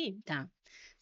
aqui. Tá.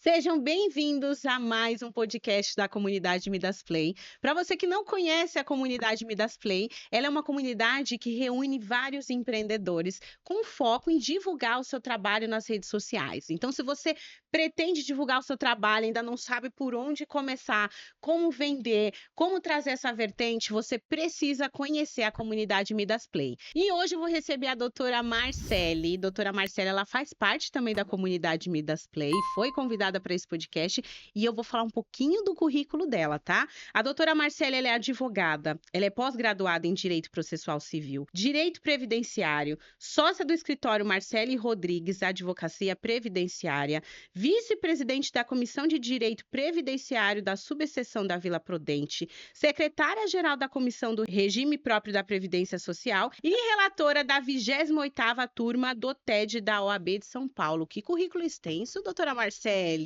Sejam bem-vindos a mais um podcast da comunidade Midas Play. Para você que não conhece a comunidade Midas Play, ela é uma comunidade que reúne vários empreendedores com foco em divulgar o seu trabalho nas redes sociais. Então, se você pretende divulgar o seu trabalho, ainda não sabe por onde começar, como vender, como trazer essa vertente, você precisa conhecer a comunidade Midas Play. E hoje eu vou receber a doutora Marcele. Doutora Marcele, ela faz parte também da comunidade Midas Play, foi convidada para esse podcast e eu vou falar um pouquinho do currículo dela, tá? A doutora Marcele, ela é advogada, ela é pós-graduada em Direito Processual Civil, Direito Previdenciário, sócia do escritório Marcele Rodrigues Advocacia Previdenciária, vice-presidente da Comissão de Direito Previdenciário da subseção da Vila Prudente, secretária-geral da Comissão do Regime Próprio da Previdência Social e relatora da 28ª turma do TED da OAB de São Paulo. Que currículo extenso, doutora Marcele!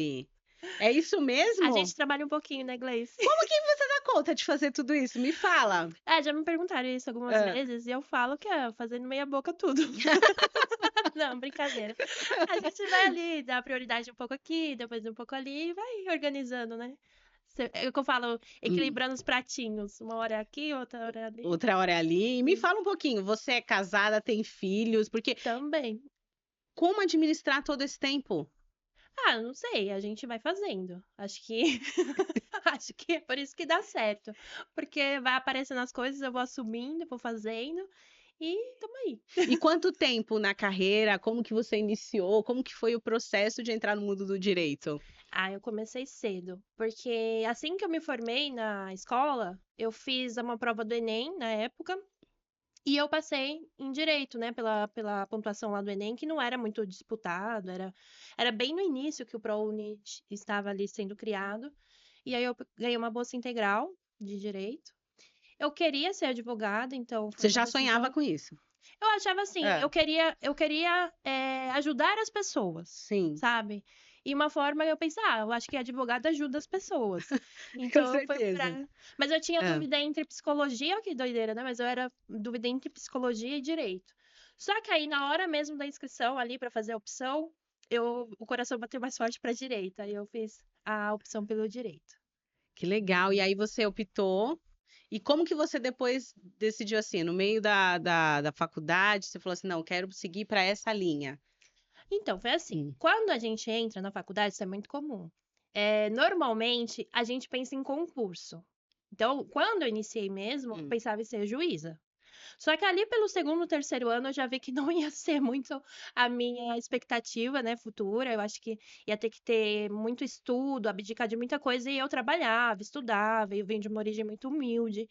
É isso A mesmo? gente trabalha um pouquinho, né, Gleice? Como que você dá conta de fazer tudo isso? Me fala. Já me perguntaram isso algumas Ah. vezes e eu falo que é fazendo meia boca tudo. Não, brincadeira. A gente vai ali, dá prioridade um pouco aqui, depois um pouco ali e vai organizando, né? É o que eu falo, Hum. equilibrando os pratinhos. Uma hora aqui, outra hora ali. Outra hora é ali. E me fala um pouquinho, você é casada, tem filhos? Porque Também. como administrar todo esse tempo? Não sei, a gente vai fazendo. Acho que acho que é por isso que dá certo. Porque vai aparecendo as coisas, eu vou assumindo, vou fazendo e tamo aí. E quanto tempo na carreira? Como que você iniciou? Como que foi o processo de entrar no mundo do direito? Eu comecei cedo, porque assim que eu me formei na escola, eu fiz uma prova do Enem na época e eu passei em direito, né, pela pontuação lá do Enem, que não era muito disputado, era bem no início que o ProUni estava ali sendo criado. E aí eu ganhei uma bolsa integral de direito. Eu queria ser advogada, então foi Você uma já sonhava decisão. com isso? Eu achava assim, É, eu queria ajudar as pessoas, sim, sabe? E uma forma eu pensei, eu acho que advogado ajuda as pessoas. com Então foi certeza. pra. Mas eu tinha É. dúvida entre psicologia, que doideira, né? Mas eu era dúvida entre psicologia e direito. Só que aí na hora mesmo da inscrição ali pra fazer a opção, o coração bateu mais forte pra direito. Aí eu fiz a opção pelo direito. Que legal. E aí você optou. E como que você depois decidiu assim, no meio da faculdade, você falou assim, não, quero seguir para essa linha. Então, foi assim, Hum, quando a gente entra na faculdade, isso é muito comum. Normalmente, a gente pensa em concurso. Então, quando eu iniciei mesmo, eu hum. pensava em ser juíza. Só que ali pelo segundo, terceiro ano, eu já vi que não ia ser muito a minha expectativa, né, futura. Eu acho que ia ter que ter muito estudo, abdicar de muita coisa, e eu trabalhava, estudava, eu venho de uma origem muito humilde.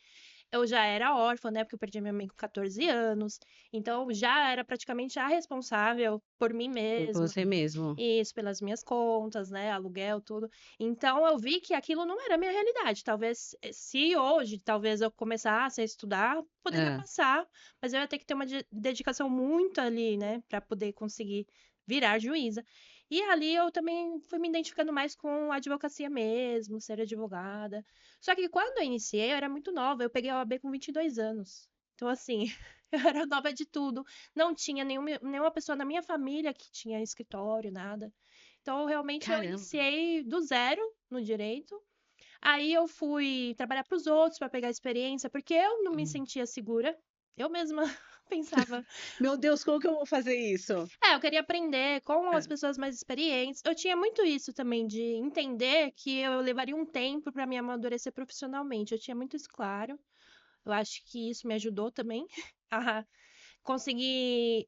Eu já era órfã, né, porque eu perdi minha mãe com 14 anos, então já era praticamente a responsável por mim Por mesma. você mesmo. Isso, pelas minhas contas, né, aluguel, tudo. Então eu vi que aquilo não era a minha realidade. Talvez, se hoje, talvez eu começasse a estudar, poderia É. passar, mas eu ia ter que ter uma dedicação muito ali, né, para poder conseguir virar juíza. E ali eu também fui me identificando mais com a advocacia mesmo, ser advogada. Só que quando eu iniciei, eu era muito nova, eu peguei a OAB com 22 anos. Então, assim, eu era nova de tudo. Não tinha nenhuma pessoa na minha família que tinha escritório, nada. Então, realmente, eu Caramba. iniciei do zero no direito. Aí eu fui trabalhar para os outros para pegar experiência, porque eu não me Hum. sentia segura. Eu mesma pensava, Meu Deus, como que eu vou fazer isso? eu queria aprender com as É. pessoas mais experientes. Eu tinha muito isso também, de entender que eu levaria um tempo para me amadurecer profissionalmente. Eu tinha muito isso claro. Eu acho que isso me ajudou também a conseguir,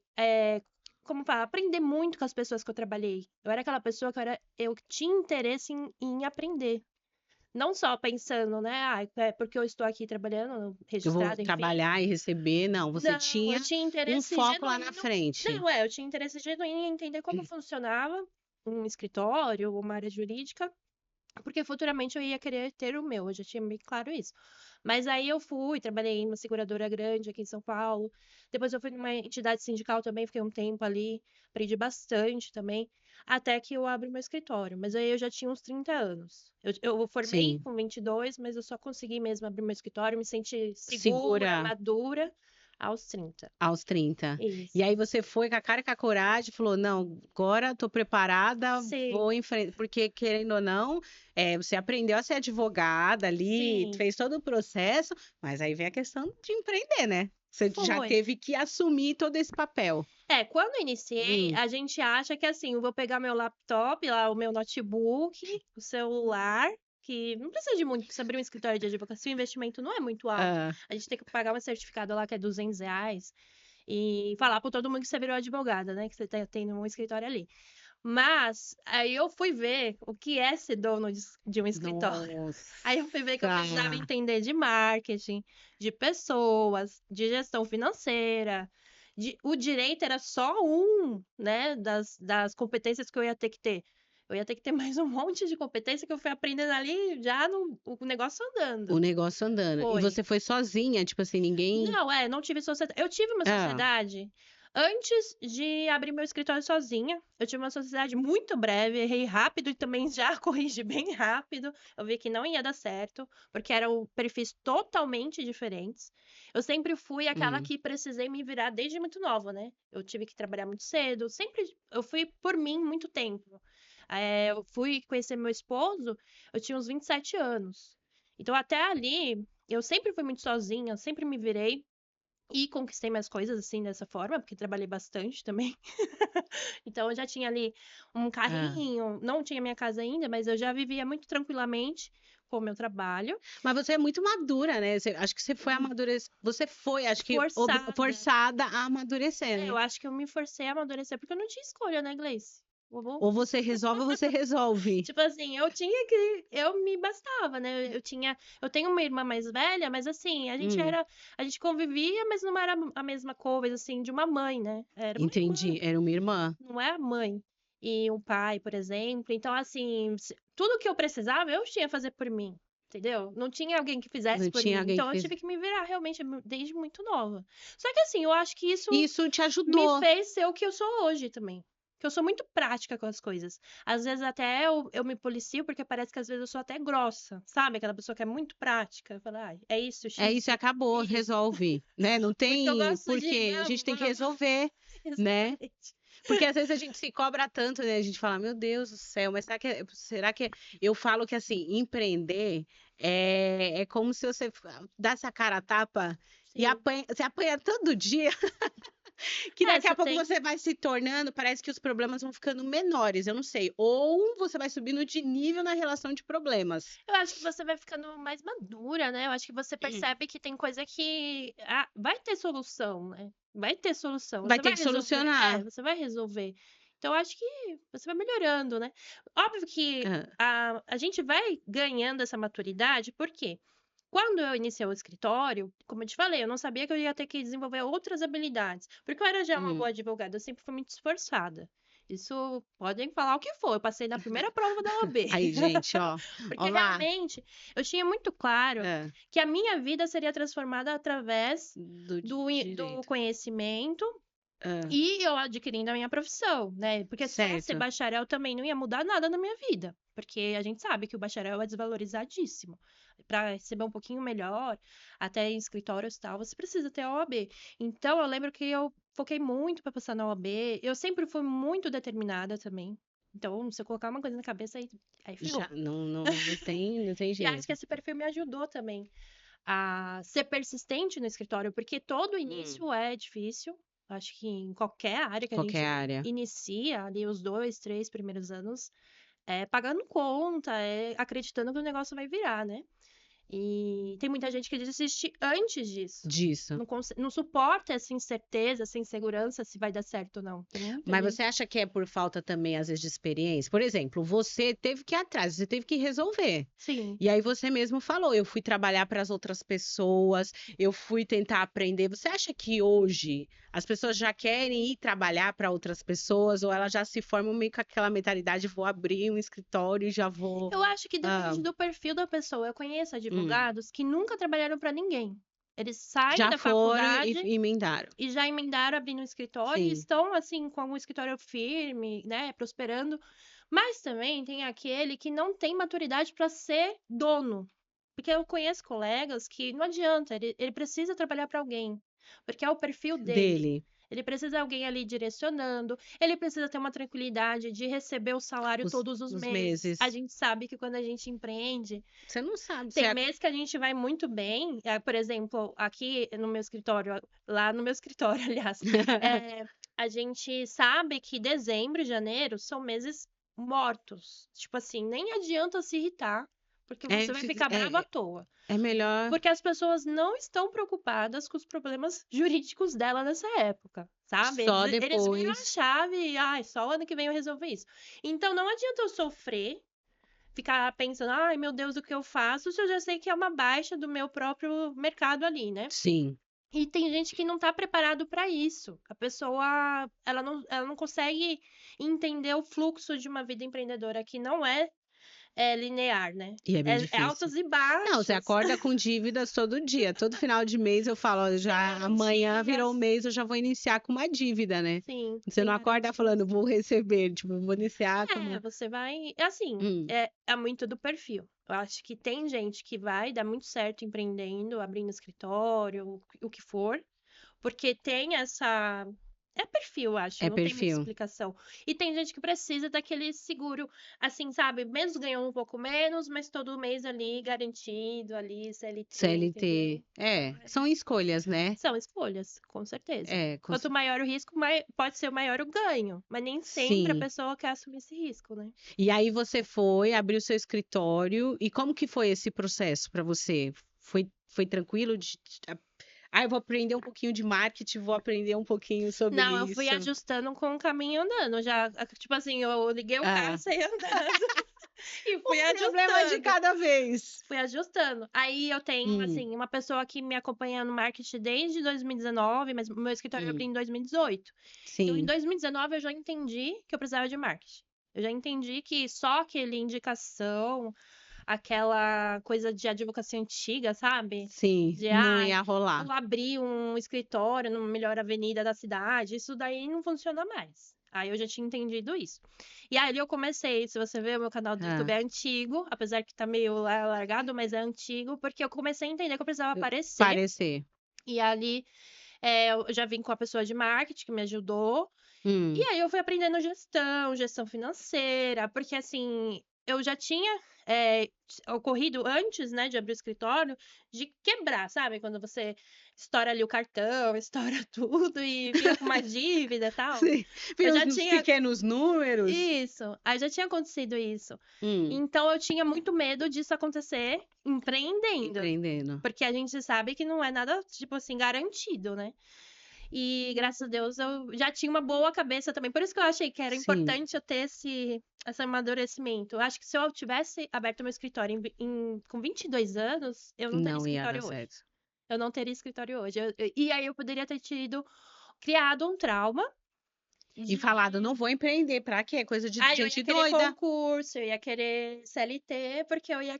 como falar, aprender muito com as pessoas que eu trabalhei. Eu era aquela pessoa eu tinha interesse em aprender. Não só pensando, né, é porque eu estou aqui trabalhando, Eu vou registrada, enfim. trabalhar e receber. Não, você Não, eu tinha tinha um interesse foco lá na genuíno. frente. Não, eu tinha interesse genuíno em entender como funcionava um escritório, uma área jurídica, porque futuramente eu ia querer ter o meu, eu já tinha bem claro isso. Mas aí eu fui, trabalhei em uma seguradora grande aqui em São Paulo. Depois eu fui numa entidade sindical também, fiquei um tempo ali, aprendi bastante também, até que eu abro meu escritório. Mas aí eu já tinha uns 30 anos. Eu formei Sim. com 22, mas eu só consegui mesmo abrir meu escritório, me senti segura, Segura. madura, Aos 30. Aos 30. E Isso. aí você foi com a cara e com a coragem, falou, não, agora tô preparada, Sim, vou enfrentar, porque querendo ou não, você aprendeu a ser advogada ali, sim. fez todo o processo, mas aí vem a questão de empreender, né? Você já Foi. teve que assumir todo esse papel. Quando eu iniciei, Hum, a gente acha que assim, eu vou pegar meu laptop, lá, o meu notebook, o celular, que não precisa de muito, porque você abrir um escritório de advocacia, o investimento não é muito alto. ah, A gente tem que pagar uma certificado lá que é R$ 200 e falar para todo mundo que você virou advogada, né? Que você tem um escritório ali. Mas aí eu fui ver o que é ser dono de um escritório. Aí eu fui ver que eu precisava nossa. entender de marketing, de pessoas, de gestão financeira. O direito era só um, né, das competências que eu ia ter que ter. Eu ia ter que ter mais um monte de competência que eu fui aprendendo ali já no o negócio O andando. negócio andando. E Foi. você foi sozinha, tipo assim, ninguém. Não, não tive sociedade. Eu tive uma Ah, sociedade antes de abrir meu escritório sozinha. Eu tive uma sociedade muito breve, errei rápido e também já corrigi bem rápido. Eu vi que não ia dar certo, porque eram perfis totalmente diferentes. Eu sempre fui aquela hum, que precisei me virar desde muito nova, né? Eu tive que trabalhar muito cedo, sempre eu fui por mim muito tempo. Eu fui conhecer meu esposo, eu tinha uns 27 anos. Então, até ali, eu sempre fui muito sozinha, sempre me virei e conquistei minhas coisas assim dessa forma, porque trabalhei bastante também. Então eu já tinha ali um ah. carrinho, não tinha minha casa ainda, mas eu já vivia muito tranquilamente com o meu trabalho, Mas você é muito madura, né? Acho que você foi amadurecer. Você foi, acho que forçada. forçada a amadurecer, Eu né? acho que eu me forcei a amadurecer porque eu não tinha escolha, né, Gleice? Ou você resolve ou você resolve. Tipo assim, eu me bastava, né? Eu tenho uma irmã mais velha, mas assim, Hum, a gente convivia, mas não era a mesma coisa assim de uma mãe, né? Era uma irmã. entendi. Era uma irmã. Não é a mãe e o pai, por exemplo. Então, assim, tudo que eu precisava, eu tinha que fazer por mim, entendeu? Não tinha alguém que fizesse Não por tinha mim. alguém que Então, eu fez. tive que me virar realmente desde muito nova. Só que, assim, eu acho que isso Isso te me ajudou. fez ser o que eu sou hoje também. Que eu sou muito prática com as coisas. Às vezes até eu me policio, porque parece que às vezes eu sou até grossa, sabe? Aquela pessoa que é muito prática. Eu falo, é isso, É X, isso, e acabou, isso. resolve, né? Não Porque eu tem gosto de. porquê. A gente tem que resolver, né? Exatamente. Porque às vezes a gente se cobra tanto, né? A gente fala, meu Deus do céu, mas será que eu falo que assim, empreender é como se você desse a cara a tapa e Sim. você apanha todo dia, que daqui a Você pouco tem. você vai se tornando, parece que os problemas vão ficando menores, eu não sei. Ou você vai subindo de nível na relação de problemas. Eu acho que você vai ficando mais madura, né? Eu acho que você percebe que tem coisa que vai ter solução, né? Vai ter solução. Vai Você ter vai que resolver. solucionar. Você vai resolver. Então, eu acho que você vai melhorando, né? Óbvio que Ah, a gente vai ganhando essa maturidade, por quê? Quando eu iniciei o escritório, como eu te falei, eu não sabia que eu ia ter que desenvolver outras habilidades, porque eu era já uma hum. boa advogada, eu sempre fui muito esforçada. Isso podem falar o que for, eu passei na primeira prova da OAB. Aí, gente, ó, ó Porque lá. realmente eu tinha muito claro É, que a minha vida seria transformada através do do direito. conhecimento É, e eu adquirindo a minha profissão, né? Porque só ser certo. bacharel também não ia mudar nada na minha vida. Porque a gente sabe que o bacharel é desvalorizadíssimo. Para receber um pouquinho melhor, até em escritórios e tal, você precisa ter a OAB. Então, eu lembro que eu foquei muito para passar na OAB. Eu sempre fui muito determinada também. Então, se eu colocar uma coisa na cabeça, aí Já ferrou. não tem E acho que jeito. esse perfil me ajudou também a ser persistente no escritório, porque todo Hum, início é difícil. Acho que em qualquer área que a qualquer gente área. inicia ali os 2, 3 primeiros anos, pagando conta, acreditando que o negócio vai virar, né? E tem muita gente que desiste antes disso. Disso. Não suporta essa incerteza, essa insegurança se vai dar certo ou não. Tem muita Mas você gente. acha que é por falta também, às vezes, de experiência? Por exemplo, você teve que ir atrás, você teve que resolver. Sim. E aí você mesmo falou, eu fui trabalhar para as outras pessoas, eu fui tentar aprender. Você acha que hoje as pessoas já querem ir trabalhar para outras pessoas ou elas já se formam meio com aquela mentalidade, vou abrir um escritório e já vou. Eu acho que Ah, depende do perfil da pessoa. Eu conheço hum. advogados que nunca trabalharam para ninguém. Eles saem Já da foram faculdade e emendaram. e já emendaram abrindo um escritório e Sim. estão assim com um escritório firme, né, prosperando. Mas também tem aquele que não tem maturidade para ser dono. Porque eu conheço colegas que não adianta, ele precisa trabalhar para alguém. porque é o perfil dele. Dele. Ele precisa de alguém ali direcionando, ele precisa ter uma tranquilidade de receber o salário todos os Os meses. A meses. gente sabe que quando a gente empreende, Você não sabe. tem mês que a gente vai muito bem. Por exemplo, aqui no meu escritório, lá no meu escritório, aliás, a gente sabe que dezembro e janeiro são meses mortos. Tipo assim, nem adianta se irritar, porque você vai ficar bravo à toa. É melhor. Porque as pessoas não estão preocupadas com os problemas jurídicos dela nessa época, sabe? Só Eles viram a depois. chave e, só o ano que vem eu resolvo isso. Então não adianta eu sofrer, ficar pensando, ai meu Deus, o que eu faço, se eu já sei que é uma baixa do meu próprio mercado ali, né? Sim. E tem gente que não tá preparado para isso. A pessoa, ela não consegue entender o fluxo de uma vida empreendedora que não é linear, né? E é bem É difícil. altas e Não, você baixas. acorda com dívidas todo dia. Todo final de mês eu falo, ó, já amanhã virou mês, eu já vou iniciar com uma dívida, né? Sim, Você sem não acorda garantias. falando, vou receber, tipo, vou iniciar com uma... Você vai. Assim, é muito do perfil. Eu acho que tem gente que vai dar muito certo empreendendo, abrindo escritório, o que for, porque tem essa. É perfil, eu acho, É não tem muita perfil. explicação. E tem gente que precisa daquele seguro, assim, sabe? Mesmo ganhando um pouco menos, mas todo mês ali garantido, ali, CLT, CLT. entendeu? São escolhas, né? São escolhas, com certeza. É, Quanto maior o risco, pode ser maior o ganho. Mas nem sempre a sim. pessoa quer assumir esse risco, né? E aí você foi, abriu seu escritório, e como que foi esse processo para você? Foi tranquilo? Eu vou aprender um pouquinho de marketing, vou aprender um pouquinho sobre Não, eu fui isso. ajustando com o caminho andando. Já, tipo assim, eu liguei o carro, saí andando e fui Um problema de ajustando. cada vez. Fui ajustando. Aí eu tenho, assim, uma pessoa que me acompanha no marketing desde 2019, mas o meu escritório eu abri em 2018. Então, em Sim, 2019, eu já entendi que eu precisava de marketing. Eu já entendi que só aquele indicação, aquela coisa de advocacia antiga, sabe? sim, De, não ia rolar. vou abrir um escritório numa melhor avenida da cidade, isso daí não funciona mais. Aí eu já tinha entendido isso. E aí eu comecei, se você ver, o meu canal do YouTube é antigo, apesar que tá meio largado, mas é antigo, porque eu comecei a entender que eu precisava aparecer. Parecer. E ali eu já vim com a pessoa de marketing que me ajudou. E aí eu fui aprendendo gestão financeira, porque assim, eu já tinha ocorrido antes, né, de abrir o escritório, de quebrar, sabe? Quando você estoura ali o cartão, estoura tudo e fica com uma dívida e tal. Sim, Eu já os tinha. pequenos números. Isso, aí já tinha acontecido isso. Hum, Então eu tinha muito medo disso acontecer empreendendo. empreendendo. Porque a gente sabe que não é nada, tipo assim, garantido, né? E graças a Deus eu já tinha uma boa cabeça também. Por isso que eu achei que era Sim, importante eu ter esse amadurecimento. Eu acho que se eu tivesse aberto meu escritório com 22 anos, eu não teria não ia dar escritório hoje. certo. Eu não teria escritório hoje. E aí eu poderia ter criado um trauma. E falado, não vou empreender, pra quê? Coisa de Eu ia gente querer doida. concurso, eu ia querer CLT, porque eu ia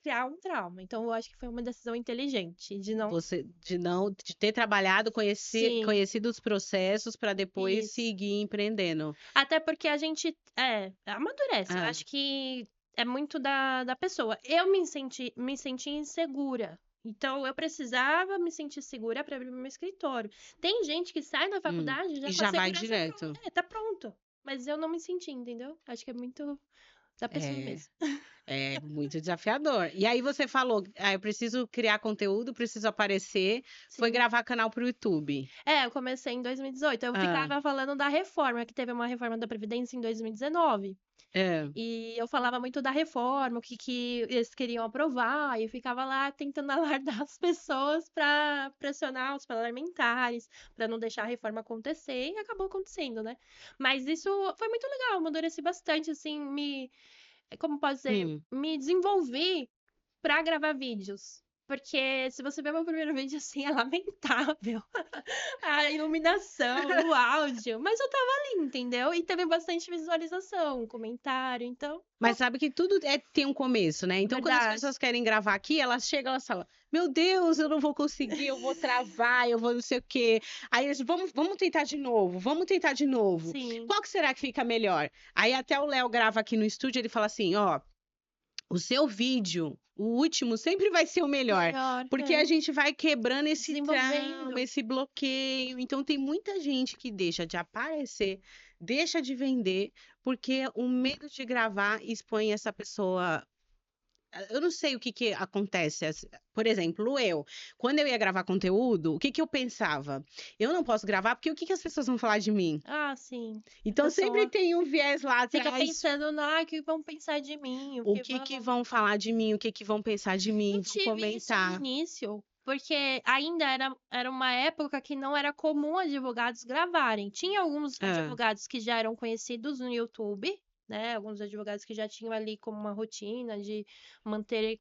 criar um trauma. Então eu acho que foi uma decisão inteligente de não. De ter trabalhado, Sim, conhecido os processos para depois isso. seguir empreendendo. Até porque a gente amadurece. Eu Ah, acho que é muito da pessoa. Eu me senti insegura. Então, eu precisava me sentir segura para abrir meu escritório. Tem gente que sai da faculdade já e com a já vai segurança direto. pronta. Tá pronto. Mas eu não me senti, entendeu? Acho que é muito da pessoa É, mesmo. é muito desafiador. E aí você falou, eu preciso criar conteúdo, preciso aparecer, foi Sim. gravar canal pro YouTube. Eu comecei em 2018. Eu Ah, ficava falando da reforma, que teve uma reforma da Previdência em 2019. é. E eu falava muito da reforma, o que eles queriam aprovar, e ficava lá tentando alardar as pessoas para pressionar os parlamentares, para não deixar a reforma acontecer, e acabou acontecendo, né? Mas isso foi muito legal, amadureci bastante, assim, como pode dizer, me desenvolvi para gravar vídeos. Porque se você ver meu primeiro vídeo assim, é lamentável. A iluminação, o áudio. Mas eu tava ali, entendeu? E teve bastante visualização, comentário, então. Mas sabe que tudo tem um começo, né? Então, quando as Verdade. pessoas querem gravar aqui, elas chegam, elas falam: Meu Deus, eu não vou conseguir, eu vou travar, eu vou não sei o quê. Aí eles, vamos tentar de novo, vamos tentar de novo. Sim. Qual que será que fica melhor? Aí até o Léo grava aqui no estúdio, ele fala assim: Ó, o seu vídeo, o último, sempre vai ser o melhor. Melhor, Porque a gente vai quebrando esse trauma, desenvolvendo. esse bloqueio. Então, tem muita gente que deixa de aparecer, deixa de vender, porque o medo de gravar expõe essa pessoa. Eu não sei o que que acontece. Por exemplo, quando eu ia gravar conteúdo, o que que eu pensava? Eu não posso gravar porque o que que as pessoas vão falar de mim? Ah, sim. A Então, sempre pessoa tem um viés lá fica atrás. pensando, o que vão pensar de mim? O O que que que vão. vão falar de mim? O que que vão pensar de mim? Eu Vão tive isso no comentar. início, porque ainda era uma época que não era comum advogados gravarem. Tinha alguns Ah, advogados que já eram conhecidos no YouTube, né? Alguns advogados que já tinham ali como uma rotina de manter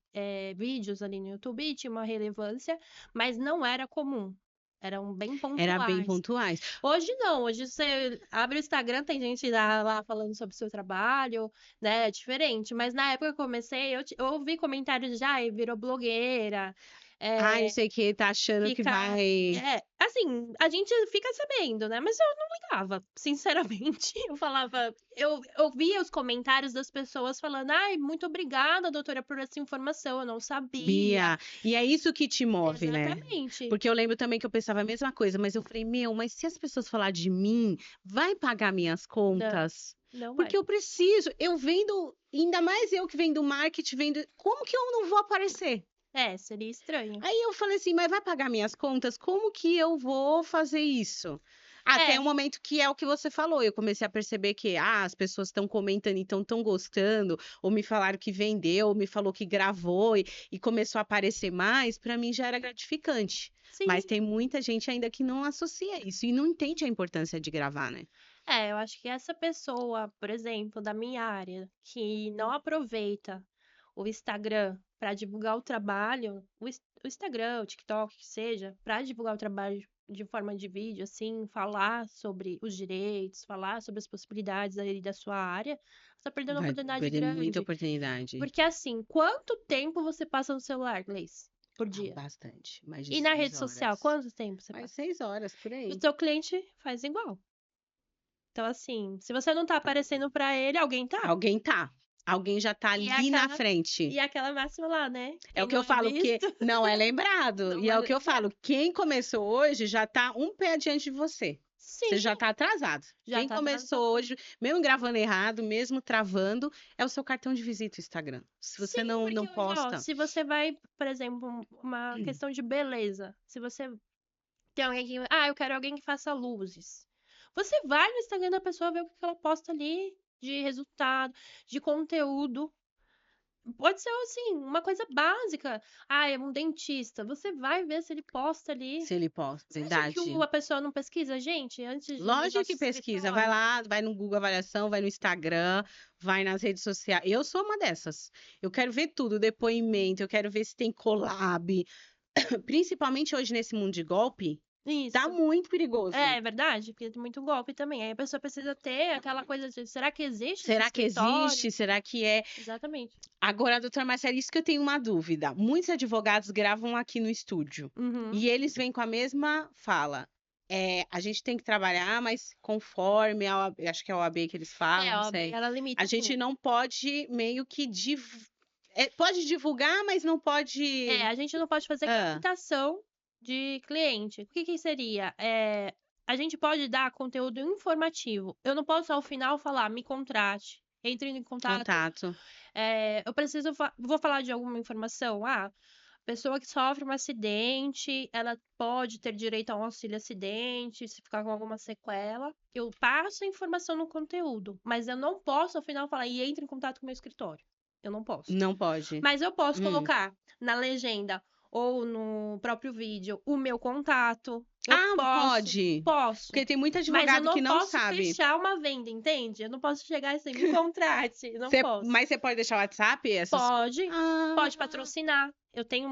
vídeos ali no YouTube, e tinha uma relevância, mas não era comum. Eram bem era bem pontuais. pontuais. Hoje não, hoje você abre o Instagram, tem gente lá falando sobre o seu trabalho, né? É diferente. Mas na época que eu comecei, eu ouvi comentários já, e virou blogueira, Ah, não é, sei o que, tá achando que fica. vai. Assim, a gente fica sabendo, né? Mas eu não ligava, sinceramente. Eu falava, eu via os comentários das pessoas falando, ai, muito obrigada, doutora, por essa informação, eu não sabia. Bia, e é isso que te move, né? Exatamente. Porque eu lembro também que eu pensava a mesma coisa, mas eu falei, mas se as pessoas falar de mim, vai pagar minhas Não, contas? não vai. Porque eu preciso, eu vendo, ainda mais eu que vendo marketing, vendo, como que eu não vou aparecer? Seria estranho. Aí eu falei assim, mas vai pagar minhas contas? Como que eu vou fazer isso? Até o É, momento que é o que você falou, eu comecei a perceber que as pessoas estão comentando, então estão gostando, ou me falaram que vendeu, ou me falou que gravou e começou a aparecer mais, para mim já era gratificante. sim. Mas tem muita gente ainda que não associa isso e não entende a importância de gravar, né? Eu acho que essa pessoa, por exemplo, da minha área, que não aproveita o Instagram para divulgar o trabalho, o Instagram, o TikTok, que seja, para divulgar o trabalho de forma de vídeo, assim, falar sobre os direitos, falar sobre as possibilidades ali da sua área, você está perdendo uma Vai oportunidade perder muita grande. oportunidade. Porque, assim, quanto tempo você passa no celular, Gleice, por Ah, dia? bastante, mais de E na 6 rede social, horas. quanto tempo você Mais passa? 6 horas por O aí. seu cliente faz igual. Então, assim, se você não tá aparecendo para ele, alguém tá. Alguém tá. Alguém já tá E é ali na aquela, frente. e é aquela máxima lá, né? É Quem o que não eu é falo, que visto, não é lembrado. não E vai é o que eu lembrar. falo, quem começou hoje já tá um pé adiante de você. Você Sim, já tá atrasado. já Quem tá começou atrasado. hoje, mesmo gravando errado, mesmo travando, é o seu cartão de visita, o Instagram. Se você Sim, não porque hoje, ó, posta. se você vai, por exemplo, uma questão de beleza, se você tem alguém que, eu quero alguém que faça luzes. Você vai no Instagram da pessoa ver o que ela posta ali de resultado, de conteúdo. Pode ser assim, uma coisa básica. É um dentista. Você vai ver se ele posta ali. Se ele posta, Você acha que verdade. a pessoa não pesquisa, gente, antes de ir no Lógico nosso que pesquisa, vai escritório? lá, vai no Google Avaliação, vai no Instagram, vai nas redes sociais. Eu sou uma dessas. Eu quero ver tudo, depoimento, eu quero ver se tem collab. Principalmente hoje nesse mundo de golpe, tá Isso. muito perigoso. É verdade, porque tem muito golpe também. Aí a pessoa precisa ter aquela coisa de, será que existe esse Será que escritório? existe? Será que é? Exatamente. Agora, doutora Marcela, isso que eu tenho uma dúvida. Muitos advogados gravam aqui no estúdio Uhum. e eles vêm com a mesma fala. A gente tem que trabalhar, mas conforme a OAB, acho que é a OAB que eles falam, não Ó, sei. ela A limita gente tudo. não pode meio que pode divulgar, mas não pode. A gente não pode fazer Ah, captação de cliente. O que que seria? A gente pode dar conteúdo informativo. Eu não posso, ao final, falar, me contrate, entre em contato. contato. Eu preciso, vou falar de alguma informação. Pessoa que sofre um acidente, ela pode ter direito a um auxílio acidente, se ficar com alguma sequela. Eu passo a informação no conteúdo, mas eu não posso, ao final, falar, e entre em contato com o meu escritório. Eu não posso. Não pode. Mas eu posso Hum. colocar na legenda ou no próprio vídeo o meu contato. Eu Ah, posso, pode. posso. Porque tem muito Mas eu advogado que não não posso sabe. fechar uma venda, entende? Eu não posso chegar assim, me contrate. Não posso. Mas você pode deixar o WhatsApp? Essas. Pode, pode Ah, patrocinar. Eu tenho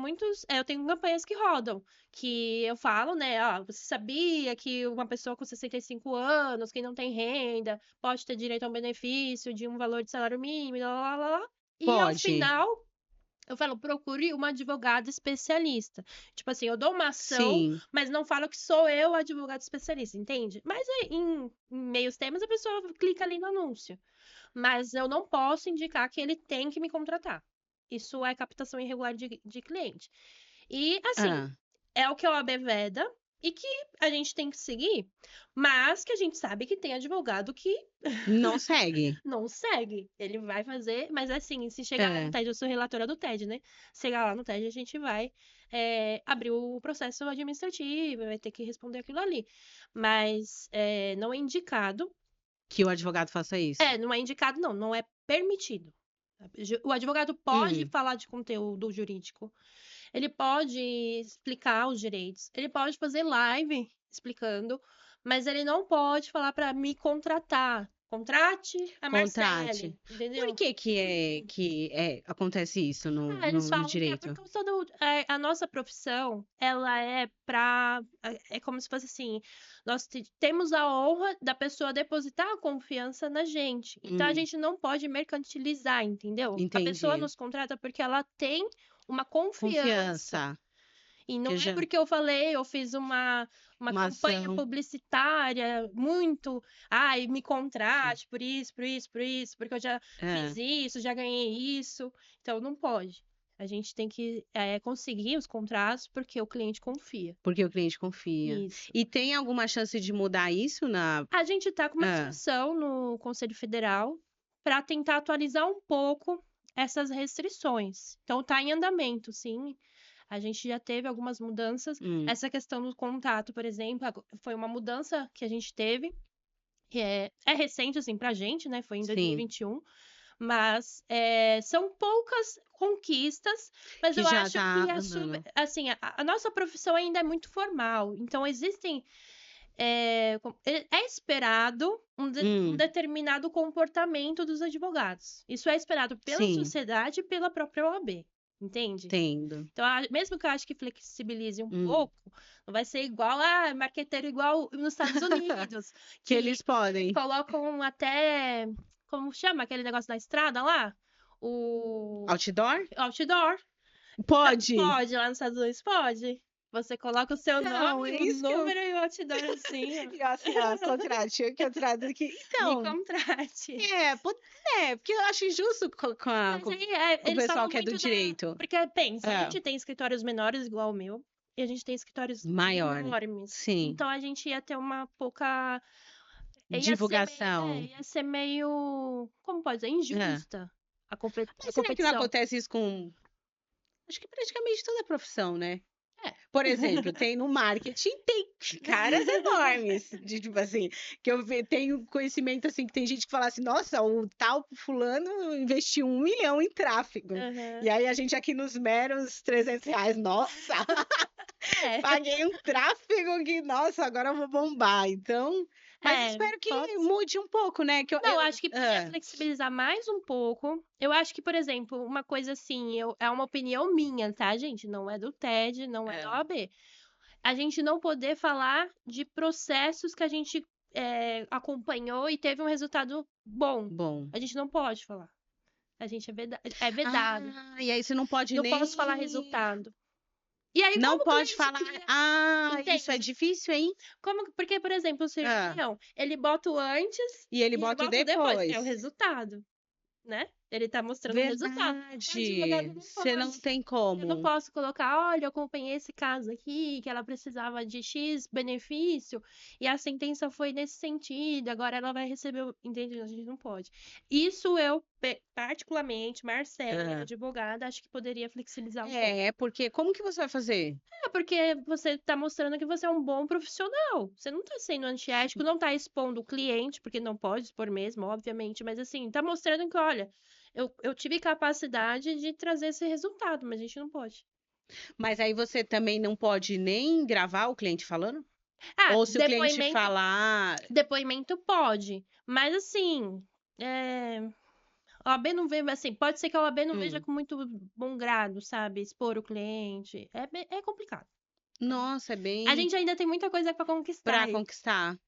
campanhas que rodam, que eu falo, né? Você sabia que uma pessoa com 65 anos, que não tem renda, pode ter direito a um benefício de um valor de salário mínimo, lá, lá, lá, lá. E ao pode. final, eu falo, procure uma advogada especialista. Tipo assim, eu dou uma ação, Sim. mas não falo que sou eu a advogada especialista, entende? Mas em meios termos, a pessoa clica ali no anúncio. Mas eu não posso indicar que ele tem que me contratar. Isso é captação irregular de cliente. E, assim, Ah, é o que a OAB veda e que a gente tem que seguir, mas que a gente sabe que tem advogado que não segue. não segue. Ele vai fazer, mas assim, se chegar lá no É. TED, eu sou relatora do TED, né? Chegar lá no TED, a gente vai abrir o processo administrativo, vai ter que responder aquilo ali. Mas não é indicado. Que o advogado faça isso. Não é indicado, não, não é permitido. O advogado pode Hum, falar de conteúdo jurídico, ele pode explicar os direitos, ele pode fazer live explicando, mas ele não pode falar para me contratar. Contrate a contrate. Marcele, Por entendeu? que acontece isso Eles no falam que é por direito? causa a nossa profissão, ela é pra. É como se fosse assim: nós temos a honra da pessoa depositar a confiança na gente. Então a Hum, gente não pode mercantilizar, entendeu? A pessoa entendi. nos contrata porque ela tem uma confiança. Confiança. E não Que é já porque eu falei, eu fiz uma uma campanha ação. publicitária muito. Ai, me contrate por isso, por isso, por isso, porque eu já fiz É, isso, já ganhei isso. Então não pode. A gente tem que conseguir os contratos porque o cliente confia. porque o cliente confia. Isso. E tem alguma chance de mudar isso na. A gente está com uma Ah, discussão no Conselho Federal para tentar atualizar um pouco essas restrições. Então está em andamento, sim. A gente já teve algumas mudanças. hum, Essa questão do contato, por exemplo, foi uma mudança que a gente teve, que é recente, assim, pra gente, né? Foi em sim. 2021. Mas são poucas conquistas, mas Que eu já acho tá que andando. assim, a nossa profissão ainda é muito formal. Então, existem. É esperado um Hum, determinado comportamento dos advogados. Isso é esperado pela sim, sociedade e pela própria OAB. Entende? entendo. Então, mesmo que eu acho que flexibilize um Hum. pouco, não vai ser igual marqueteiro igual nos Estados Unidos, Que que eles podem. colocam até, como chama aquele negócio na estrada lá? O Outdoor? outdoor. Pode. Pode, lá nos Estados Unidos pode. Você coloca o seu Então, nome, é o isso que eu. número e o outdoor assim, ó. E assim, ó, contrato aqui. Me Então, contrate. é, po- porque eu acho injusto Mas aí com o eles pessoal falam que é do muito da. direito. Porque pensa, a É, gente tem escritórios menores igual o meu, e a gente tem escritórios maior. enormes. Sim. Então a gente ia ter uma pouca. Divulgação. Ia ser meio. Como pode dizer? É. Injusta a Mas será que não competição. acontece isso com, acho que praticamente toda a profissão, né? É. Por exemplo, tem no marketing, tem caras enormes, de, tipo assim, que tenho conhecimento, assim, que tem gente que fala assim, nossa, o tal fulano investiu 1 milhão em tráfego, Aham. e aí a gente aqui nos meros R$ 300, nossa, É. paguei um tráfego que, nossa, agora eu vou bombar, então, mas espero Pode que ser. mude um pouco, né, que Não, acho que podia ah, flexibilizar mais um pouco. Eu acho que, por exemplo, uma coisa assim, é uma opinião minha, tá, gente? Não é do TED, não é da é, OAB. A gente não poder falar de processos que a gente acompanhou e teve um resultado bom. bom. A gente não pode falar. A gente é vedado. E aí você não pode Não nem. posso falar resultado. E aí, Não como o pode cliente falar. cria? Isso é Entende? difícil, hein? Porque, por exemplo, o Ah, cirurgião, ele bota o antes e ele e ele bota o bota o depois, que é o depois. resultado, né? Ele tá mostrando o resultado. O advogado Verdade. não Você não pode. tem Eu não como. posso colocar, olha, eu acompanhei esse caso aqui, que ela precisava de X benefício, e a sentença foi nesse sentido, agora ela vai receber. Entende? A gente não pode. Isso eu, particularmente, Marcela, Ah, advogada, acho que poderia flexibilizar um pouco. porque como que você vai fazer? Porque você tá mostrando que você é um bom profissional. Você não tá sendo antiético, não tá expondo o cliente, porque não pode expor mesmo, obviamente, mas assim, tá mostrando que, olha, eu tive capacidade de trazer esse resultado, mas a gente não pode. Mas aí você também não pode nem gravar o cliente falando? Ah, Ou se o cliente falar. depoimento pode, mas assim, a OAB não vê, assim, pode ser que a OAB não veja Hum, com muito bom grado, sabe? Expor o cliente. É complicado. nossa, é A bem gente ainda tem muita coisa pra conquistar para aí. conquistar.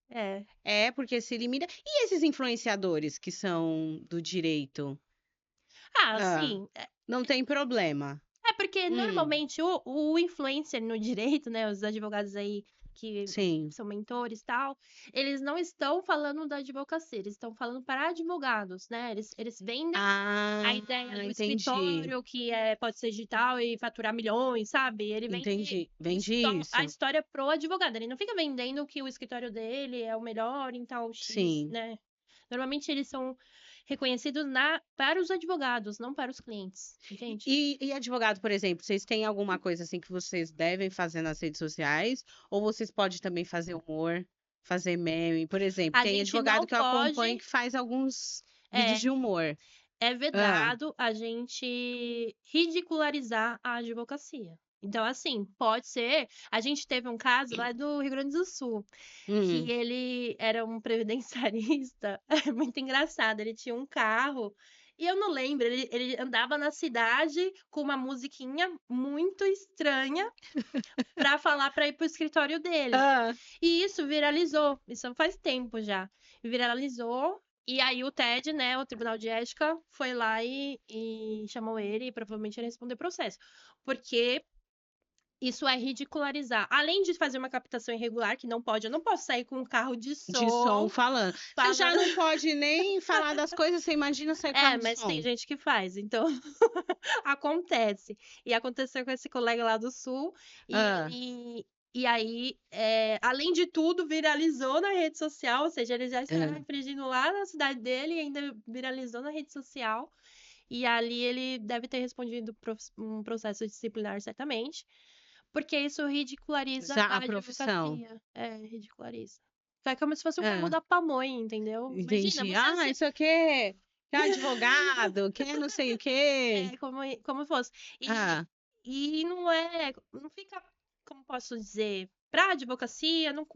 É. Porque se limita. E esses influenciadores que são do direito? Ah, Ah, sim. não tem problema. É porque Hum, normalmente o influencer no direito, né, os advogados aí que Sim. são mentores e tal, eles não estão falando da advocacia, eles estão falando para advogados, né? Eles vendem a Ah, ideia do entendi. escritório, que pode ser digital e faturar milhões, sabe? Ele vende Entendi. Vende a isso. história pro advogado. Ele não fica vendendo que o escritório dele é o melhor em tal X, Sim. né? Normalmente eles são reconhecidos para os advogados, não para os clientes, entende? E advogado, por exemplo, vocês têm alguma coisa assim que vocês devem fazer nas redes sociais? Ou vocês podem também fazer humor, fazer meme? Por exemplo, A tem gente advogado não que eu acompanho pode, que faz alguns vídeos é, de humor. é Ah, vedado a gente ridicularizar a advocacia. Então, assim, pode ser. A gente teve um caso lá do Rio Grande do Sul, que hum, ele era um previdenciarista, é muito engraçado. Ele tinha um carro, e eu não lembro, ele andava na cidade com uma musiquinha muito estranha para falar para ir pro escritório dele. ah, E isso viralizou, isso faz tempo já. Viralizou, e aí o TED, né, o Tribunal de Ética, foi lá e chamou ele, e provavelmente ele respondeu processo. Porque isso é ridicularizar. Além de fazer uma captação irregular, que não pode, eu não posso sair com um carro de de som som, falando. Você já falando. não pode nem falar das coisas, você imagina sair com carro de Mas tem som. gente que faz, então acontece. E aconteceu com esse colega lá do Sul, e Ah, ele. E aí, além de tudo, viralizou na rede social, ou seja, ele já estava ah, infringindo lá na cidade dele e ainda viralizou na rede social. E ali ele deve ter respondido um processo disciplinar, certamente, porque isso ridiculariza já a a profissão. advocacia. É, ridiculariza. É como se fosse um carro Ah, da pamonha, entendeu? Imagina, entendi. você Ah, isso aqui é advogado, que é não sei o quê. como fosse. E, Ah, e não fica, como posso dizer, pra advocacia, não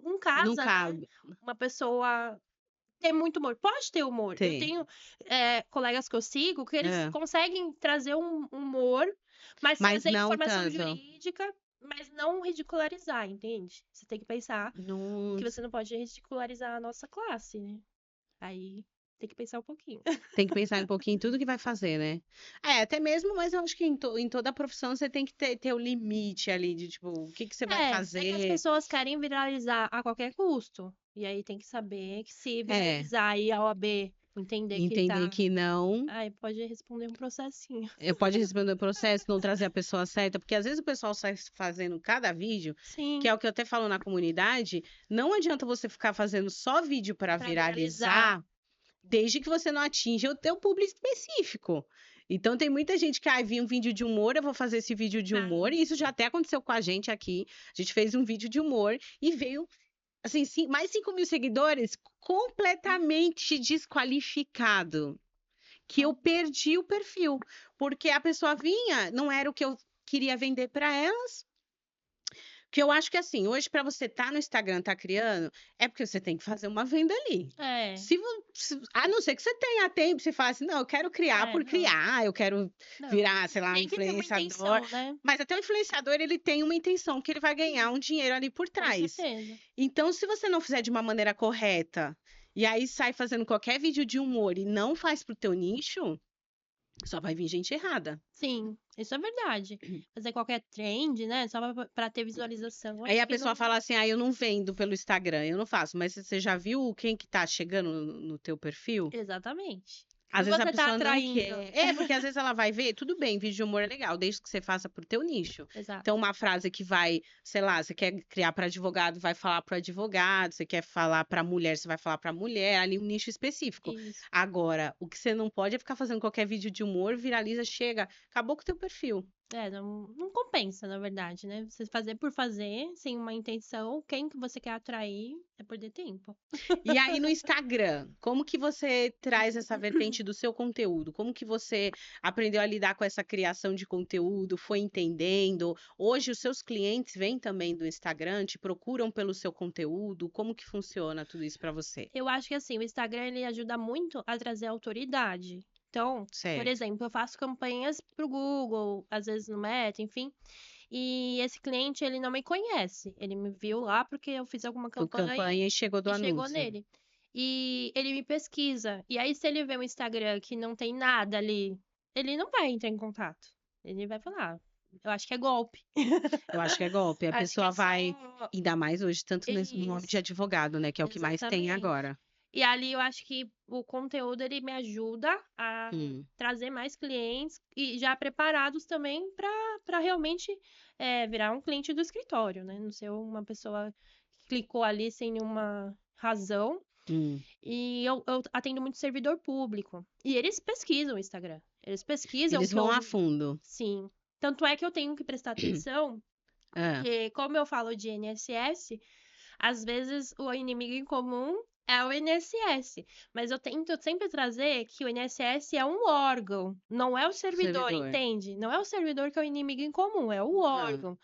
não casa, né? cabe. Uma pessoa ter muito humor. Pode ter humor. Eu Tem. tenho colegas que eu sigo que eles É. conseguem trazer um humor, mas Mas trazer não informação tanto. jurídica, mas não ridicularizar, entende? Você tem que pensar que Não. você não pode ridicularizar a nossa classe, né? Aí tem que pensar um pouquinho. Tem que pensar um pouquinho em tudo que vai fazer, né? É, até mesmo, mas eu acho que em toda a profissão você tem que ter o limite ali de, tipo, o que que você vai É que as fazer. pessoas querem viralizar a qualquer custo. E aí tem que saber que se É, viralizar e a OAB entender que entender tá. que não. Aí pode responder um processinho. Pode responder o processo, não trazer a pessoa certa, porque às vezes o pessoal sai fazendo cada vídeo, que Sim, é o que eu até falo na comunidade, não adianta você ficar fazendo só vídeo para pra viralizar. viralizar, desde que você não atinja o teu público específico. Então tem muita gente que vi um vídeo de humor, eu vou fazer esse vídeo de humor, Ah, e isso já até aconteceu com a gente aqui. A gente fez um vídeo de humor e veio assim, mais 5.000 seguidores completamente desqualificado. Que eu perdi o perfil, porque a pessoa vinha, não era o que eu queria vender para elas. Que eu acho que assim, hoje para você estar no Instagram, tá criando, é porque você tem que fazer uma venda ali. é. A não ser que você tenha tempo, você fala assim, não, eu quero criar por Não. criar, eu quero Não. virar, sei lá, um Tem que ter uma influenciador. intenção, né? Mas até o influenciador, ele tem uma intenção, que ele vai ganhar Sim, um dinheiro ali por com trás. certeza. Então, se você não fizer de uma maneira correta, e aí sai fazendo qualquer vídeo de humor e não faz pro teu nicho, só vai vir gente errada. Sim, isso é verdade. Fazer qualquer trend, né? Só pra ter visualização. Eu Aí acho a que pessoa não. fala assim: "Ah, eu não vendo pelo Instagram, eu não faço". Mas você já viu quem que tá chegando no teu perfil? Exatamente. O Às que vezes a você tá pessoa não atraindo? quer. Porque às vezes ela vai ver, tudo bem, vídeo de humor é legal, desde que você faça pro teu nicho. Exato. Então, uma frase que vai, sei lá, você quer criar para advogado, vai falar para advogado, você quer falar para mulher, você vai falar para mulher, ali um nicho específico. Isso. Agora, o que você não pode é ficar fazendo qualquer vídeo de humor, viraliza, chega, acabou com o teu perfil. Não compensa, na verdade, né? Você fazer por fazer, sem uma intenção, quem que você quer atrair é perder tempo. E aí no Instagram, como que você traz essa vertente do seu conteúdo? Como que você aprendeu a lidar com essa criação de conteúdo? Foi entendendo? Hoje os seus clientes vêm também do Instagram, te procuram pelo seu conteúdo? Como que funciona tudo isso para você? Eu acho que assim, o Instagram ele ajuda muito a trazer autoridade. Então, por Certo. exemplo, eu faço campanhas pro Google, às vezes no Meta, enfim. E esse cliente, ele não me conhece. Ele me viu lá porque eu fiz alguma Por campanha campanha e chegou do e chegou anúncio. nele. E ele me pesquisa. E aí, se ele vê um Instagram que não tem nada ali, ele não vai entrar em contato. Ele vai falar, Eu acho que é golpe. Eu acho que é golpe. A Acho que pessoa é vai, só ainda mais hoje, tanto no nome de isso, advogado, né? Que é o que mais tem exatamente. agora. E ali eu acho que o conteúdo ele me ajuda a Hum, trazer mais clientes e já preparados também para realmente virar um cliente do escritório, né? Não ser uma pessoa que clicou ali sem nenhuma razão. hum. E eu atendo muito servidor público. E eles pesquisam o Instagram. Eles pesquisam o Eles que vão a eu. fundo. Sim. Tanto é que eu tenho que prestar atenção, Ah, porque, como eu falo de INSS, às vezes o inimigo em comum é o INSS. Mas eu tento sempre trazer que o INSS é um órgão, não é o o servidor, servidor. entende? Não é o servidor que é o inimigo em comum, é o Ah, órgão.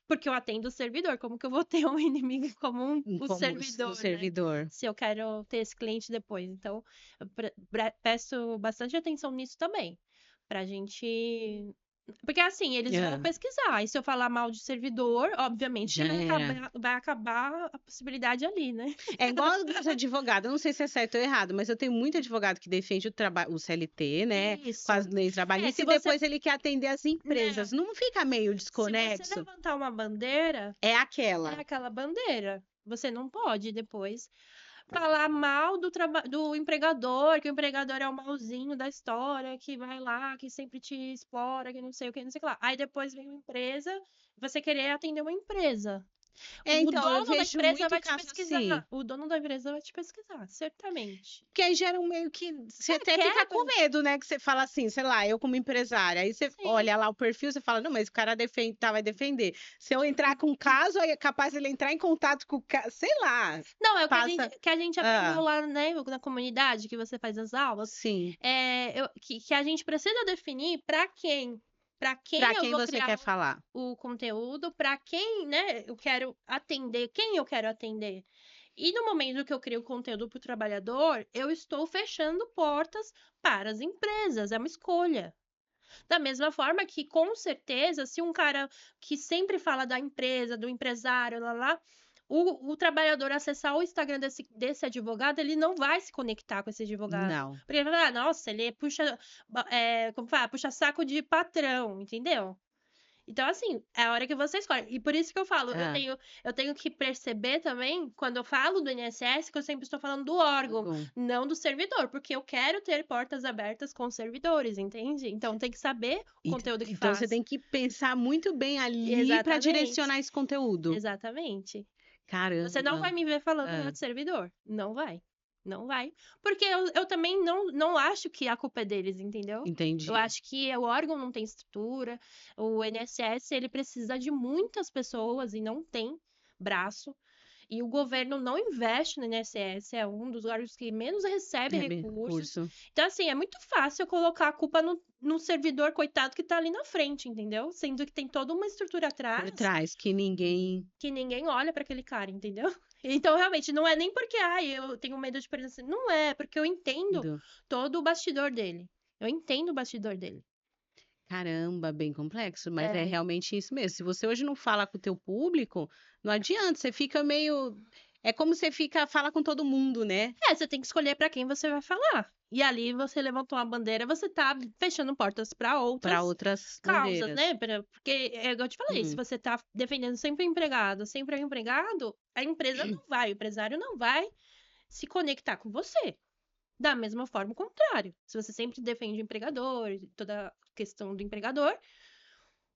Porque eu atendo o servidor, como que eu vou ter um inimigo em comum, o como o servidor, né? servidor. Se eu quero ter esse cliente depois. Então, eu peço bastante atenção nisso também, pra gente. Porque assim, eles vão Ah, pesquisar. E se eu falar mal de servidor, obviamente que já era. vai acabar a possibilidade ali, né? É igual os advogados, eu não sei se é certo ou errado, mas eu tenho muito advogado que defende o trabalho, o CLT, né, com as Isso. leis É, trabalhistas, se e você. depois ele quer atender as empresas. Não. Não fica meio Se você desconexo? levantar uma bandeira, É é aquela. aquela bandeira. Você não pode depois falar mal do empregador, que o empregador é o malzinho da história, que vai lá, que sempre te explora, que não sei o que, não sei o que lá. Aí depois vem uma empresa, você querer atender uma empresa. É, O então, eu dono da vejo empresa muito vai te caso assim. pesquisar. O dono da empresa vai te pesquisar, certamente. Que aí gera um meio que. Você É, até fica com quebra. medo, né? Que você fala assim, sei lá, eu como empresária. Aí você Sim. olha lá o perfil, você fala, não, mas o cara defende, tá, vai defender. Se eu entrar com um caso, aí é capaz ele entrar em contato com o cara. Sei lá. Não, é o Passa. que a gente aprendeu Ah, lá, né, na comunidade, que você faz as aulas, sim. que a gente precisa definir para quem. Para quem Pra eu quem vou você criar quer falar? o conteúdo, para quem, né, eu quero atender, quem eu quero atender. E no momento que eu crio conteúdo para o trabalhador, eu estou fechando portas para as empresas, é uma escolha. Da mesma forma que, com certeza, se um cara que sempre fala da empresa, do empresário, lá, o trabalhador acessar o Instagram desse advogado, ele não vai se conectar com esse advogado. Não. Porque ele vai falar, nossa, ele puxa, como fala, puxa saco de patrão, entendeu? Então, assim, é a hora que você escolhe. E por isso que eu falo, Ah, eu tenho que perceber também, quando eu falo do INSS, que eu sempre estou falando do órgão, órgão. não do servidor, porque eu quero ter portas abertas com servidores, entende? Então tem que saber o conteúdo que Então você faz. tem que pensar muito bem ali para Exatamente. direcionar esse conteúdo. Exatamente. Você não Caramba. vai me ver falando mal Ah, de servidor. Não vai. Não vai. Porque eu também não acho que a culpa é deles, entendeu? Eu entendi. acho que o órgão não tem estrutura, o INSS ele precisa de muitas pessoas e não tem braço. E o governo não investe no INSS, é um dos órgãos que menos recebe É bem recursos. curso Então, assim, é muito fácil eu colocar a culpa no servidor coitado que tá ali na frente, entendeu? Sendo que tem toda uma estrutura por atrás trás que ninguém. que ninguém olha para aquele cara, entendeu? Então, realmente, não é nem porque, eu tenho medo de perder. Não é, porque eu entendo todo o bastidor dele. Eu entendo o bastidor dele. Caramba, bem complexo, mas é É. realmente isso mesmo. Se você hoje não fala com o teu público, não adianta, você fica meio. É como você fica, fala com todo mundo, né? Você tem que escolher para quem você vai falar. E ali você levantou uma bandeira, você tá fechando portas para Para outras outras causas, bandeiras. né? Porque, é igual eu te falei, se Hum, você tá defendendo sempre o empregado, a empresa não vai, o empresário não vai se conectar com você. Da mesma forma, o contrário. Se você sempre defende o empregador, toda a questão do empregador,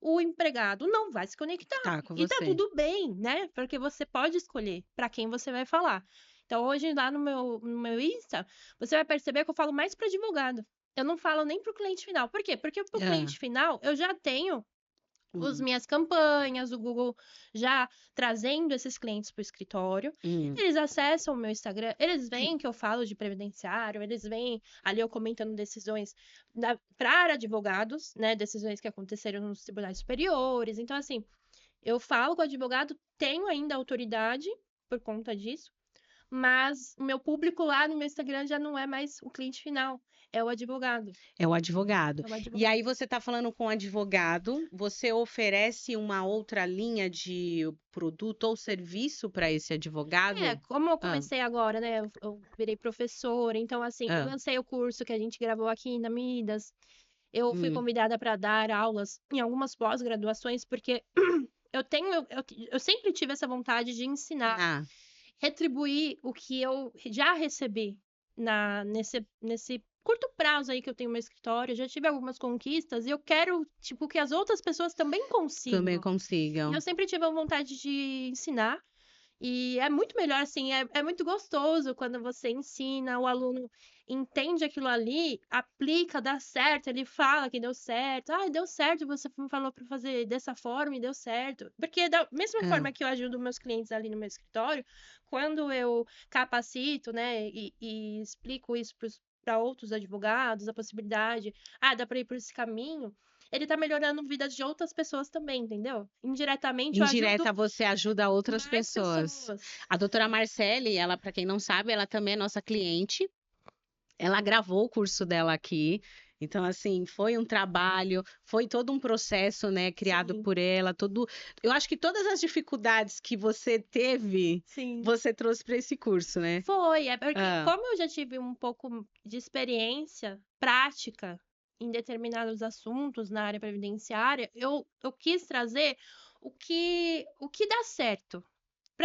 o empregado não vai se conectar. tá com E tá você. tudo bem, né? Porque você pode escolher para quem você vai falar. Então, hoje, lá no meu Insta, você vai perceber que eu falo mais para advogado. Eu não falo nem para o cliente final. Por quê? Porque para o Ah, cliente final, eu já tenho as hum, minhas campanhas, o Google já trazendo esses clientes para o escritório. hum. Eles acessam o meu Instagram, eles veem que eu falo de previdenciário, eles veem ali eu comentando decisões para advogados, né? Decisões que aconteceram nos tribunais superiores. Então, assim, eu falo com o advogado, tenho ainda autoridade por conta disso, mas o meu público lá no meu Instagram já não é mais o cliente final, é o advogado. É o advogado. É o E advogado. aí você está falando com o advogado, você oferece uma outra linha de produto ou serviço para esse advogado? Como eu Ah, comecei agora, né? Eu virei professora, então, assim, eu ah, lancei o curso que a gente gravou aqui na Midas. Eu fui Hum. convidada para dar aulas em algumas pós-graduações, porque eu sempre tive essa vontade de ensinar, Ah, retribuir o que eu já recebi nesse curto prazo aí que eu tenho meu escritório. Eu já tive algumas conquistas e eu quero, tipo, que as outras pessoas também também consigam. E eu consigam. sempre tive a vontade de ensinar. E é muito melhor, assim, é muito gostoso quando você ensina, o aluno entende aquilo ali, aplica, dá certo, ele fala que deu certo. Ah, deu certo, você me falou para fazer dessa forma e deu certo. Porque da mesma Ah, forma que eu ajudo meus clientes ali no meu escritório, quando eu capacito, né, e explico isso para outros advogados, a possibilidade, dá para ir por esse caminho, ele tá melhorando a vida de outras pessoas também, entendeu? Indiretamente eu ajudo indireta, você ajuda outras mais pessoas. pessoas. A doutora Marcele, ela, para quem não sabe, ela também é nossa cliente. Ela gravou o curso dela aqui. Então, assim, foi um trabalho, foi todo um processo, né, criado Sim, por ela, todo. Eu acho que todas as dificuldades que você teve, sim. você trouxe para esse curso, né? Foi, é porque Ah, como eu já tive um pouco de experiência prática em determinados assuntos na área previdenciária, eu quis trazer o que dá certo.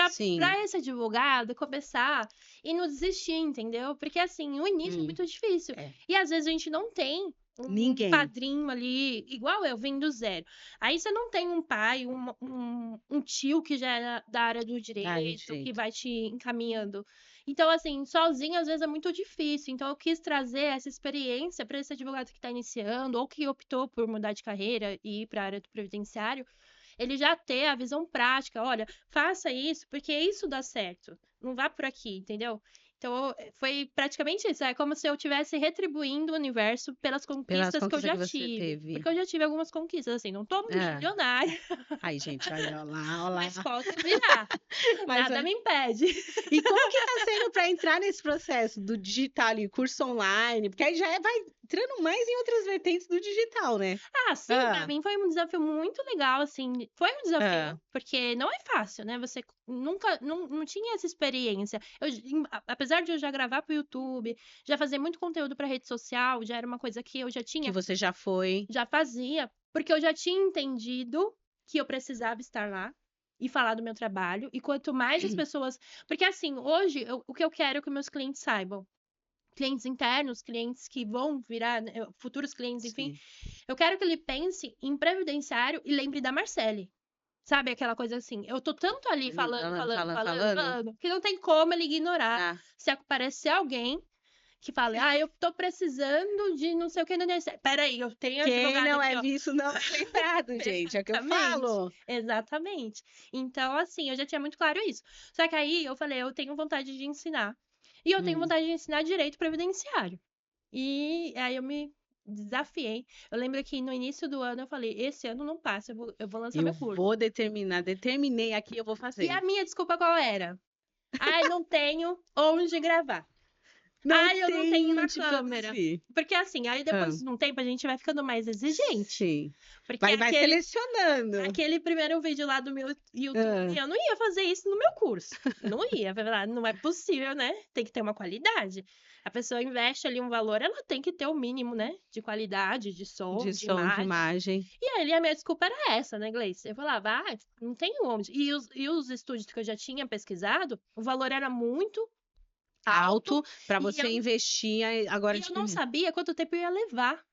sim. Para esse advogado começar e não desistir, entendeu? Porque assim, o início é Hum, muito difícil. é. E às vezes a gente não tem um Ninguém. padrinho ali, igual eu, vim do zero. Aí você não tem um pai, um tio que já é da área do Ah, de direito, que jeito. vai te encaminhando. Então, assim, sozinho às vezes é muito difícil. Então, eu quis trazer essa experiência para esse advogado que está iniciando ou que optou por mudar de carreira e ir para a área do previdenciário, ele já ter a visão prática, olha, faça isso, porque isso dá certo. Não vá por aqui, entendeu? Então, foi praticamente isso. É como se eu estivesse retribuindo o universo pelas Pelas conquistas que eu conquistas já que você tive. teve. Porque eu já tive algumas conquistas, assim, não tô Ah. milionária, Aí, gente, olha lá, olha mas lá. posso virar. Mas, Nada me impede. e como que tá sendo para entrar nesse processo do digital e curso online? Porque aí vai entrando mais em outras vertentes do digital, né? Ah, sim, pra Ah, mim foi um desafio muito legal, assim. Foi um ah, desafio, porque não é fácil, né? Você nunca, não tinha essa experiência. Apesar de eu já gravar pro YouTube, já fazer muito conteúdo pra rede social, já era uma coisa que eu já que tinha, você já foi. já fazia, porque eu já tinha entendido que eu precisava estar lá e falar do meu trabalho. E quanto mais as pessoas. Porque, assim, hoje, o que eu quero é que meus clientes saibam. Clientes internos, clientes que vão virar, né, futuros clientes, enfim, Sim. eu quero que ele pense em previdenciário e lembre da Marcele. Sabe aquela coisa assim? Eu tô tanto ali falando, Falando, falando, falando, falando, falando. falando, que não tem como ele ignorar Ah, se aparecer alguém que fale, eu tô precisando de não sei o que no INSS. Peraí, eu tenho quem advogado não aqui, é ó. visto não é lembrado, gente. É o que eu Exatamente. falo. Exatamente. Então, assim, eu já tinha muito claro isso. Só que aí eu falei, eu tenho vontade de ensinar. E eu tenho Hum. vontade de ensinar direito previdenciário. E aí eu me desafiei. Eu lembro que no início do ano eu falei, esse ano não passa, eu vou lançar Eu meu curso. vou determinar, determinei aqui, eu vou E a fazer. minha desculpa qual era? Ai, não tenho onde gravar. Não Ai, eu não tem tenho uma onde câmera. produzir. Porque assim, aí Ah, depois de um tempo a gente vai ficando mais exigente. sim. Porque Vai selecionando. aquele primeiro vídeo lá do meu YouTube, Ah, eu não ia fazer isso no meu curso. Não ia, vai falar, não é possível, né? Tem que ter uma qualidade. A pessoa investe ali um valor, ela tem que ter o mínimo, né? De qualidade, de som, de de som, de imagem. imagem. E aí a minha desculpa era essa, né, Gleice? Eu falava, não tem onde. E os estúdios que eu já tinha pesquisado, o valor era muito alto Alto para e você investir agora eu de. não sabia quanto tempo eu ia levar.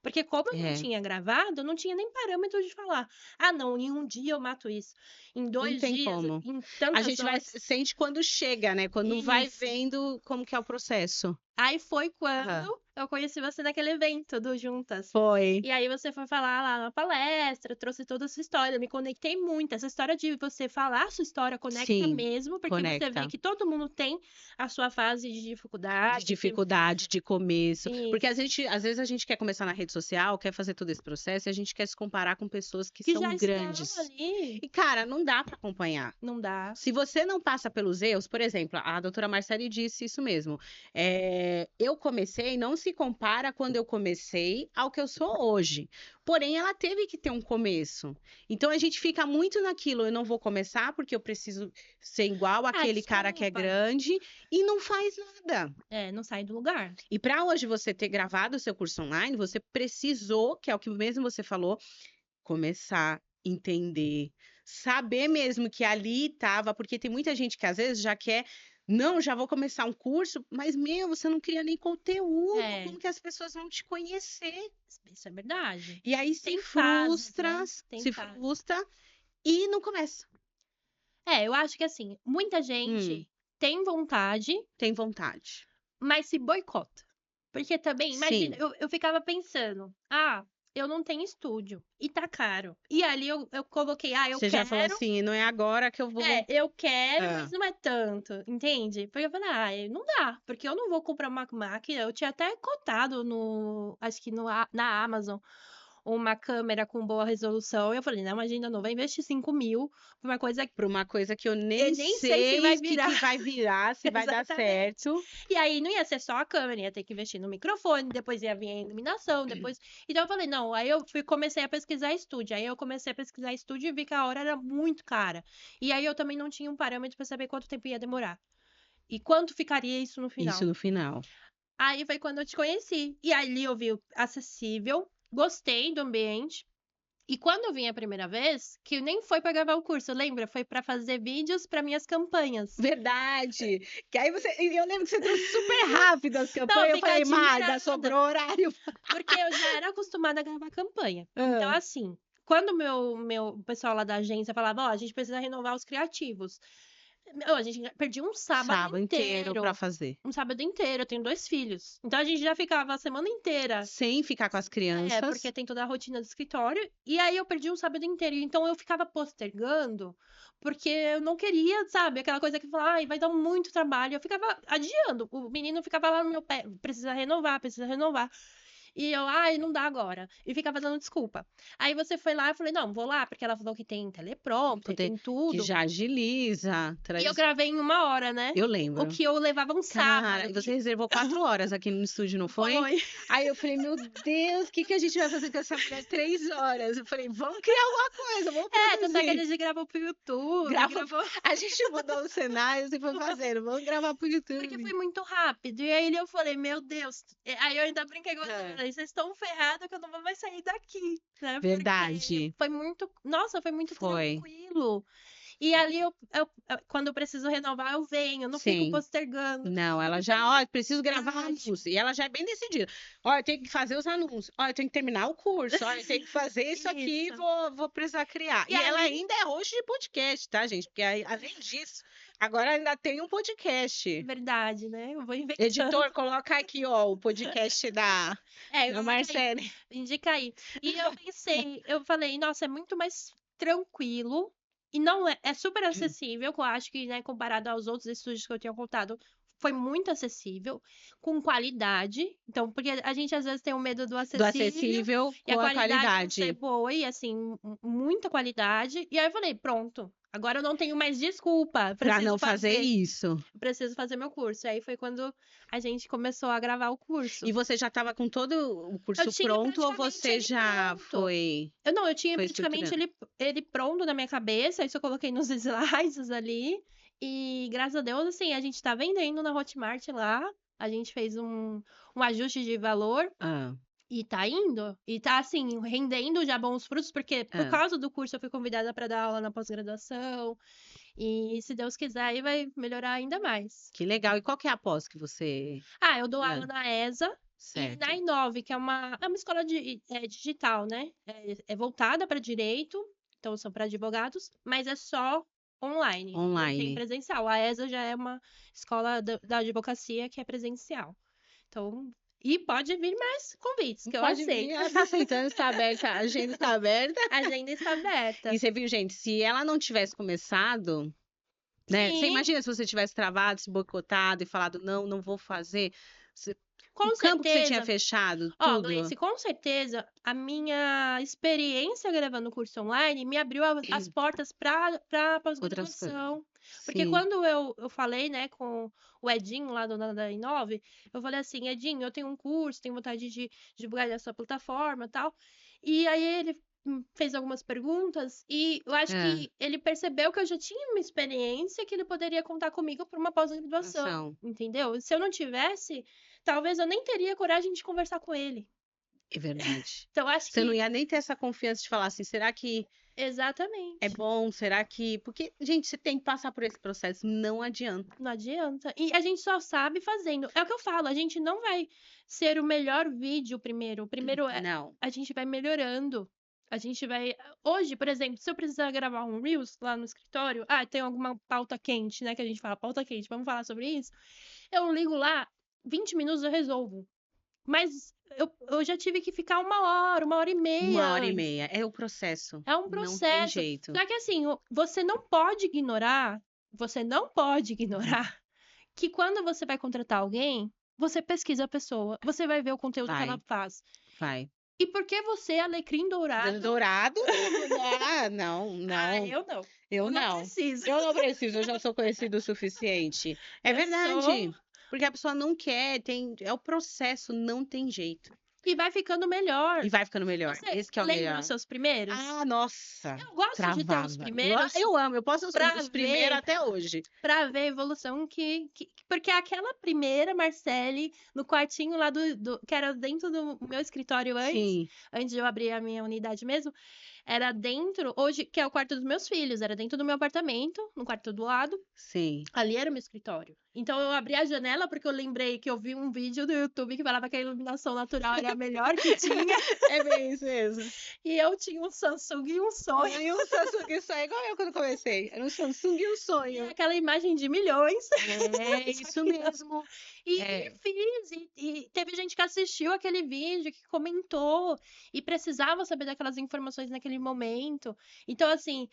Porque como eu não É, tinha gravado, eu não tinha nem parâmetro de falar. Ah, não, em um dia eu mato isso. Em não dois tem dias, como. em A tantas gente vai horas. sente quando chega, né? Quando vai Isso. vendo como que é o processo. Aí foi Ah, quando eu conheci você naquele evento do Juntas. foi. E aí você foi falar lá na palestra, trouxe toda a sua história, eu me conectei muito. Essa história de você falar a sua história conecta Sim, mesmo, porque você vê conecta. que todo mundo tem a sua fase de De dificuldade, dificuldade, de começo. Porque isso, às vezes a gente quer começar na rede social, quer fazer todo esse processo e a gente quer se comparar com pessoas que que são já estão grandes. ali, E, cara, não dá para acompanhar. não dá. Se você não passa pelos erros, por exemplo, a doutora Marcele disse isso mesmo. eu comecei, não se compara quando eu comecei ao que eu sou hoje. Porém, ela teve que ter um começo. Então, a gente fica muito naquilo, eu não vou começar porque eu preciso ser igual Ah, aquele cara que é desculpa. grande e não faz nada. Não sai do lugar. E para hoje você ter gravado o seu curso online, você precisou, que é o que mesmo você falou, começar, entender, saber mesmo que ali estava, porque tem muita gente que às vezes já quer, não, já vou começar um curso, mas meu, você não cria nem conteúdo, É, como que as pessoas vão te conhecer? isso é verdade. E aí Tem fases, né? Tem se fases. frustra e não começa. Eu acho que assim, muita Hum, gente tem vontade, tem vontade. mas se boicota. Porque também, imagina, Sim. eu ficava pensando, eu não tenho estúdio e tá caro. E ali eu coloquei, eu Você já falou quero, assim, não é agora que eu vou. eu quero, Ah, mas não é tanto, entende? Porque eu falei, não dá, porque eu não vou comprar uma máquina. Eu tinha até cotado acho que na Amazon, uma câmera com boa resolução. E eu falei, não, imagina, não vai investir 5 mil pra uma coisa que para uma coisa que eu eu nem nem sei se vai sei o que, virar. que vai virar, se vai dar Exatamente. certo. E aí não ia ser só a câmera, ia ter que investir no microfone, depois ia vir a iluminação, depois. Então eu falei, não, aí comecei a pesquisar estúdio. Aí eu comecei a pesquisar estúdio e vi que a hora era muito cara. E aí eu também não tinha um parâmetro para saber quanto tempo ia demorar. E quanto ficaria isso no Isso final. no final. Aí foi quando eu te conheci. E ali eu vi o acessível, gostei do ambiente. E quando eu vim a primeira vez, que nem foi para gravar o curso, lembra? Foi para fazer vídeos para minhas campanhas. Verdade. Que aí você. Eu lembro que você trouxe super rápido as Não, campanhas. Eu fica falei, Magda, admirada. sobrou horário. Porque eu já era acostumada a gravar campanha. Então, Ah, assim, quando o pessoal lá da agência falava, a gente precisa renovar os criativos. A gente perdia um sábado sábado inteiro pra inteiro. fazer. Um sábado inteiro, eu tenho 2 filhos. Então a gente já ficava a semana inteira. Sem ficar com as Porque crianças. tem toda a rotina do escritório. E aí eu perdi um sábado inteiro. Então eu ficava postergando, porque eu não queria, sabe? Aquela coisa que fala, vai dar muito trabalho. Eu ficava adiando. O menino ficava lá no meu pé, precisa renovar, precisa renovar. E eu, não dá agora. E ficava dando desculpa. Aí você foi lá, eu falei, não, vou lá, porque ela falou que tem teleprompter, Poder, tem que tudo. já agiliza. E eu Traz... gravei em 1 hora, né? Eu O lembro. que eu levava um Cara, sábado. e você reservou 4 horas aqui no estúdio, não foi? Foi. Aí eu falei, meu Deus, o que, que a gente vai fazer com essa mulher 3 horas? Eu falei, vamos criar alguma coisa, vamos Tanto é que a produzir. gente gravou pro YouTube, Grava... gravou. A gente mudou os cenários e foi fazendo, vamos gravar pro Porque foi YouTube. muito rápido. E aí eu falei, meu Deus. Aí eu ainda brinquei com você. É, Falei, vocês estão ferrados que eu não vou mais sair daqui, né? Porque verdade, foi muito. Nossa, foi muito foi. tranquilo. E ali, quando eu preciso renovar, eu venho, eu não fico Sim. postergando. Não, E ela fica já, muito ó, preciso gravar prático. anúncio. E ela já é bem decidida. Ó, eu tenho que fazer os anúncios. Ó, eu tenho que terminar o curso. Ó, eu tenho que fazer isso aqui e Isso. vou precisar criar. E E ela ali, ainda é host de podcast, tá, gente? Porque além disso, agora ainda tem um podcast. verdade, né? Eu vou inventando. Editor, coloca aqui, ó, o podcast da Coloca aí, Marcele. indica aí. E eu pensei, eu falei, nossa, é muito mais tranquilo. E não é super acessível, que eu acho que, né, comparado aos outros estúdios que eu tinha contado, foi muito acessível, com qualidade. Então, porque a gente às vezes tem o medo do Do acessível acessível e a com a qualidade não ser qualidade. boa, e assim, muita qualidade. E aí eu falei, pronto, agora eu não tenho mais desculpa, Pra não fazer isso. preciso fazer meu curso. E aí foi quando a gente começou a gravar o curso. E você já estava com todo o Eu curso tinha pronto ou praticamente você ele já pronto. foi, Não, eu tinha foi praticamente estruturando? ele pronto na minha cabeça, isso eu coloquei nos slides ali. E graças a Deus, assim, a gente tá vendendo na Hotmart lá. A gente fez um ajuste de valor Ah, e tá indo. E tá, assim, rendendo já bons frutos, porque por ah. causa do curso eu fui convidada para dar aula na pós-graduação. E se Deus quiser, aí vai melhorar ainda mais. Que legal. E qual que é a pós que você... Eu dou Ah, aula na ESA e na certo. Inove, que é uma escola digital, né? É voltada para direito, então são para advogados, mas é só online, não tem Online. presencial. A ESA já é uma escola da advocacia que é presencial. Então, e pode vir mais convites, que eu Pode vir, aceito. ela tá aceitando, está aberta, a agenda está aberta. A agenda está aberta. E você viu, gente, se ela não tivesse começado, né? Você Sim, imagina se você tivesse travado, se boicotado e falado, não, não vou fazer. Com O campo que você tinha certeza. fechado, Ó, tudo? Gleice, com certeza a minha experiência gravando curso online me abriu as portas para Outras coisas. pós-graduação. Porque Sim. quando eu falei, né, com o Edinho lá da Inove, eu falei assim, Edinho, eu tenho um curso, tenho vontade de divulgar na sua plataforma e tal. E aí ele fez algumas perguntas e eu acho É, que ele percebeu que eu já tinha uma experiência que ele poderia contar comigo para uma pós-graduação, ação. entendeu? Se eu não tivesse, talvez eu nem teria coragem de conversar com ele. É verdade. Então, acho Você não que ia nem ter essa confiança de falar assim, será que é exatamente. bom? Será que. Porque, gente, você tem que passar por esse processo, não adianta. Não adianta. E a gente só sabe fazendo. É o que eu falo, a gente não vai ser o melhor vídeo primeiro. O primeiro é Não. a gente vai melhorando. A gente vai. Hoje, por exemplo, se eu precisar gravar um Reels lá no escritório, tem alguma pauta quente, né? Que a gente fala, pauta quente, vamos falar sobre isso. Eu ligo lá, 20 minutos eu resolvo. Mas eu já tive que ficar 1 hora e meia 1 hora e meia. antes. É o processo. É um Não tem processo. jeito. Só que assim, você não pode ignorar que quando você vai contratar alguém, você pesquisa a pessoa, você vai ver o conteúdo que ela Vai, faz. vai. E por que você, alecrim dourado? Dourado? Ah, não, Ah, não. eu não. Eu Eu não não. preciso. Eu não preciso, eu já sou conhecido o suficiente. É Eu sou. verdade. Porque a pessoa não quer, é o processo, não tem jeito. E vai ficando melhor. E vai ficando melhor. Você Esse que é o lembra os melhor. seus primeiros? Ah, nossa, Eu gosto de ter os travava. primeiros Eu amo, eu posso pra os primeiros ver até hoje. Pra ver a evolução porque aquela primeira Marcele no quartinho lá que era dentro do meu escritório Sim, antes de eu abrir a minha unidade mesmo, era dentro, hoje, que é o quarto dos meus filhos, era dentro do meu apartamento, no quarto do lado, sim. ali era o meu escritório. Então eu abri a janela porque eu lembrei que eu vi um vídeo do YouTube que falava que a iluminação natural era a melhor que tinha, É bem isso mesmo. e eu tinha um Samsung e um sonho. E um Samsung sonho, igual eu quando comecei. Era um Samsung e um E sonho. aquela imagem de milhões. É Só isso que não. mesmo. E É, fiz, e teve gente que assistiu aquele vídeo, que comentou, e precisava saber daquelas informações naquele momento. Então, assim,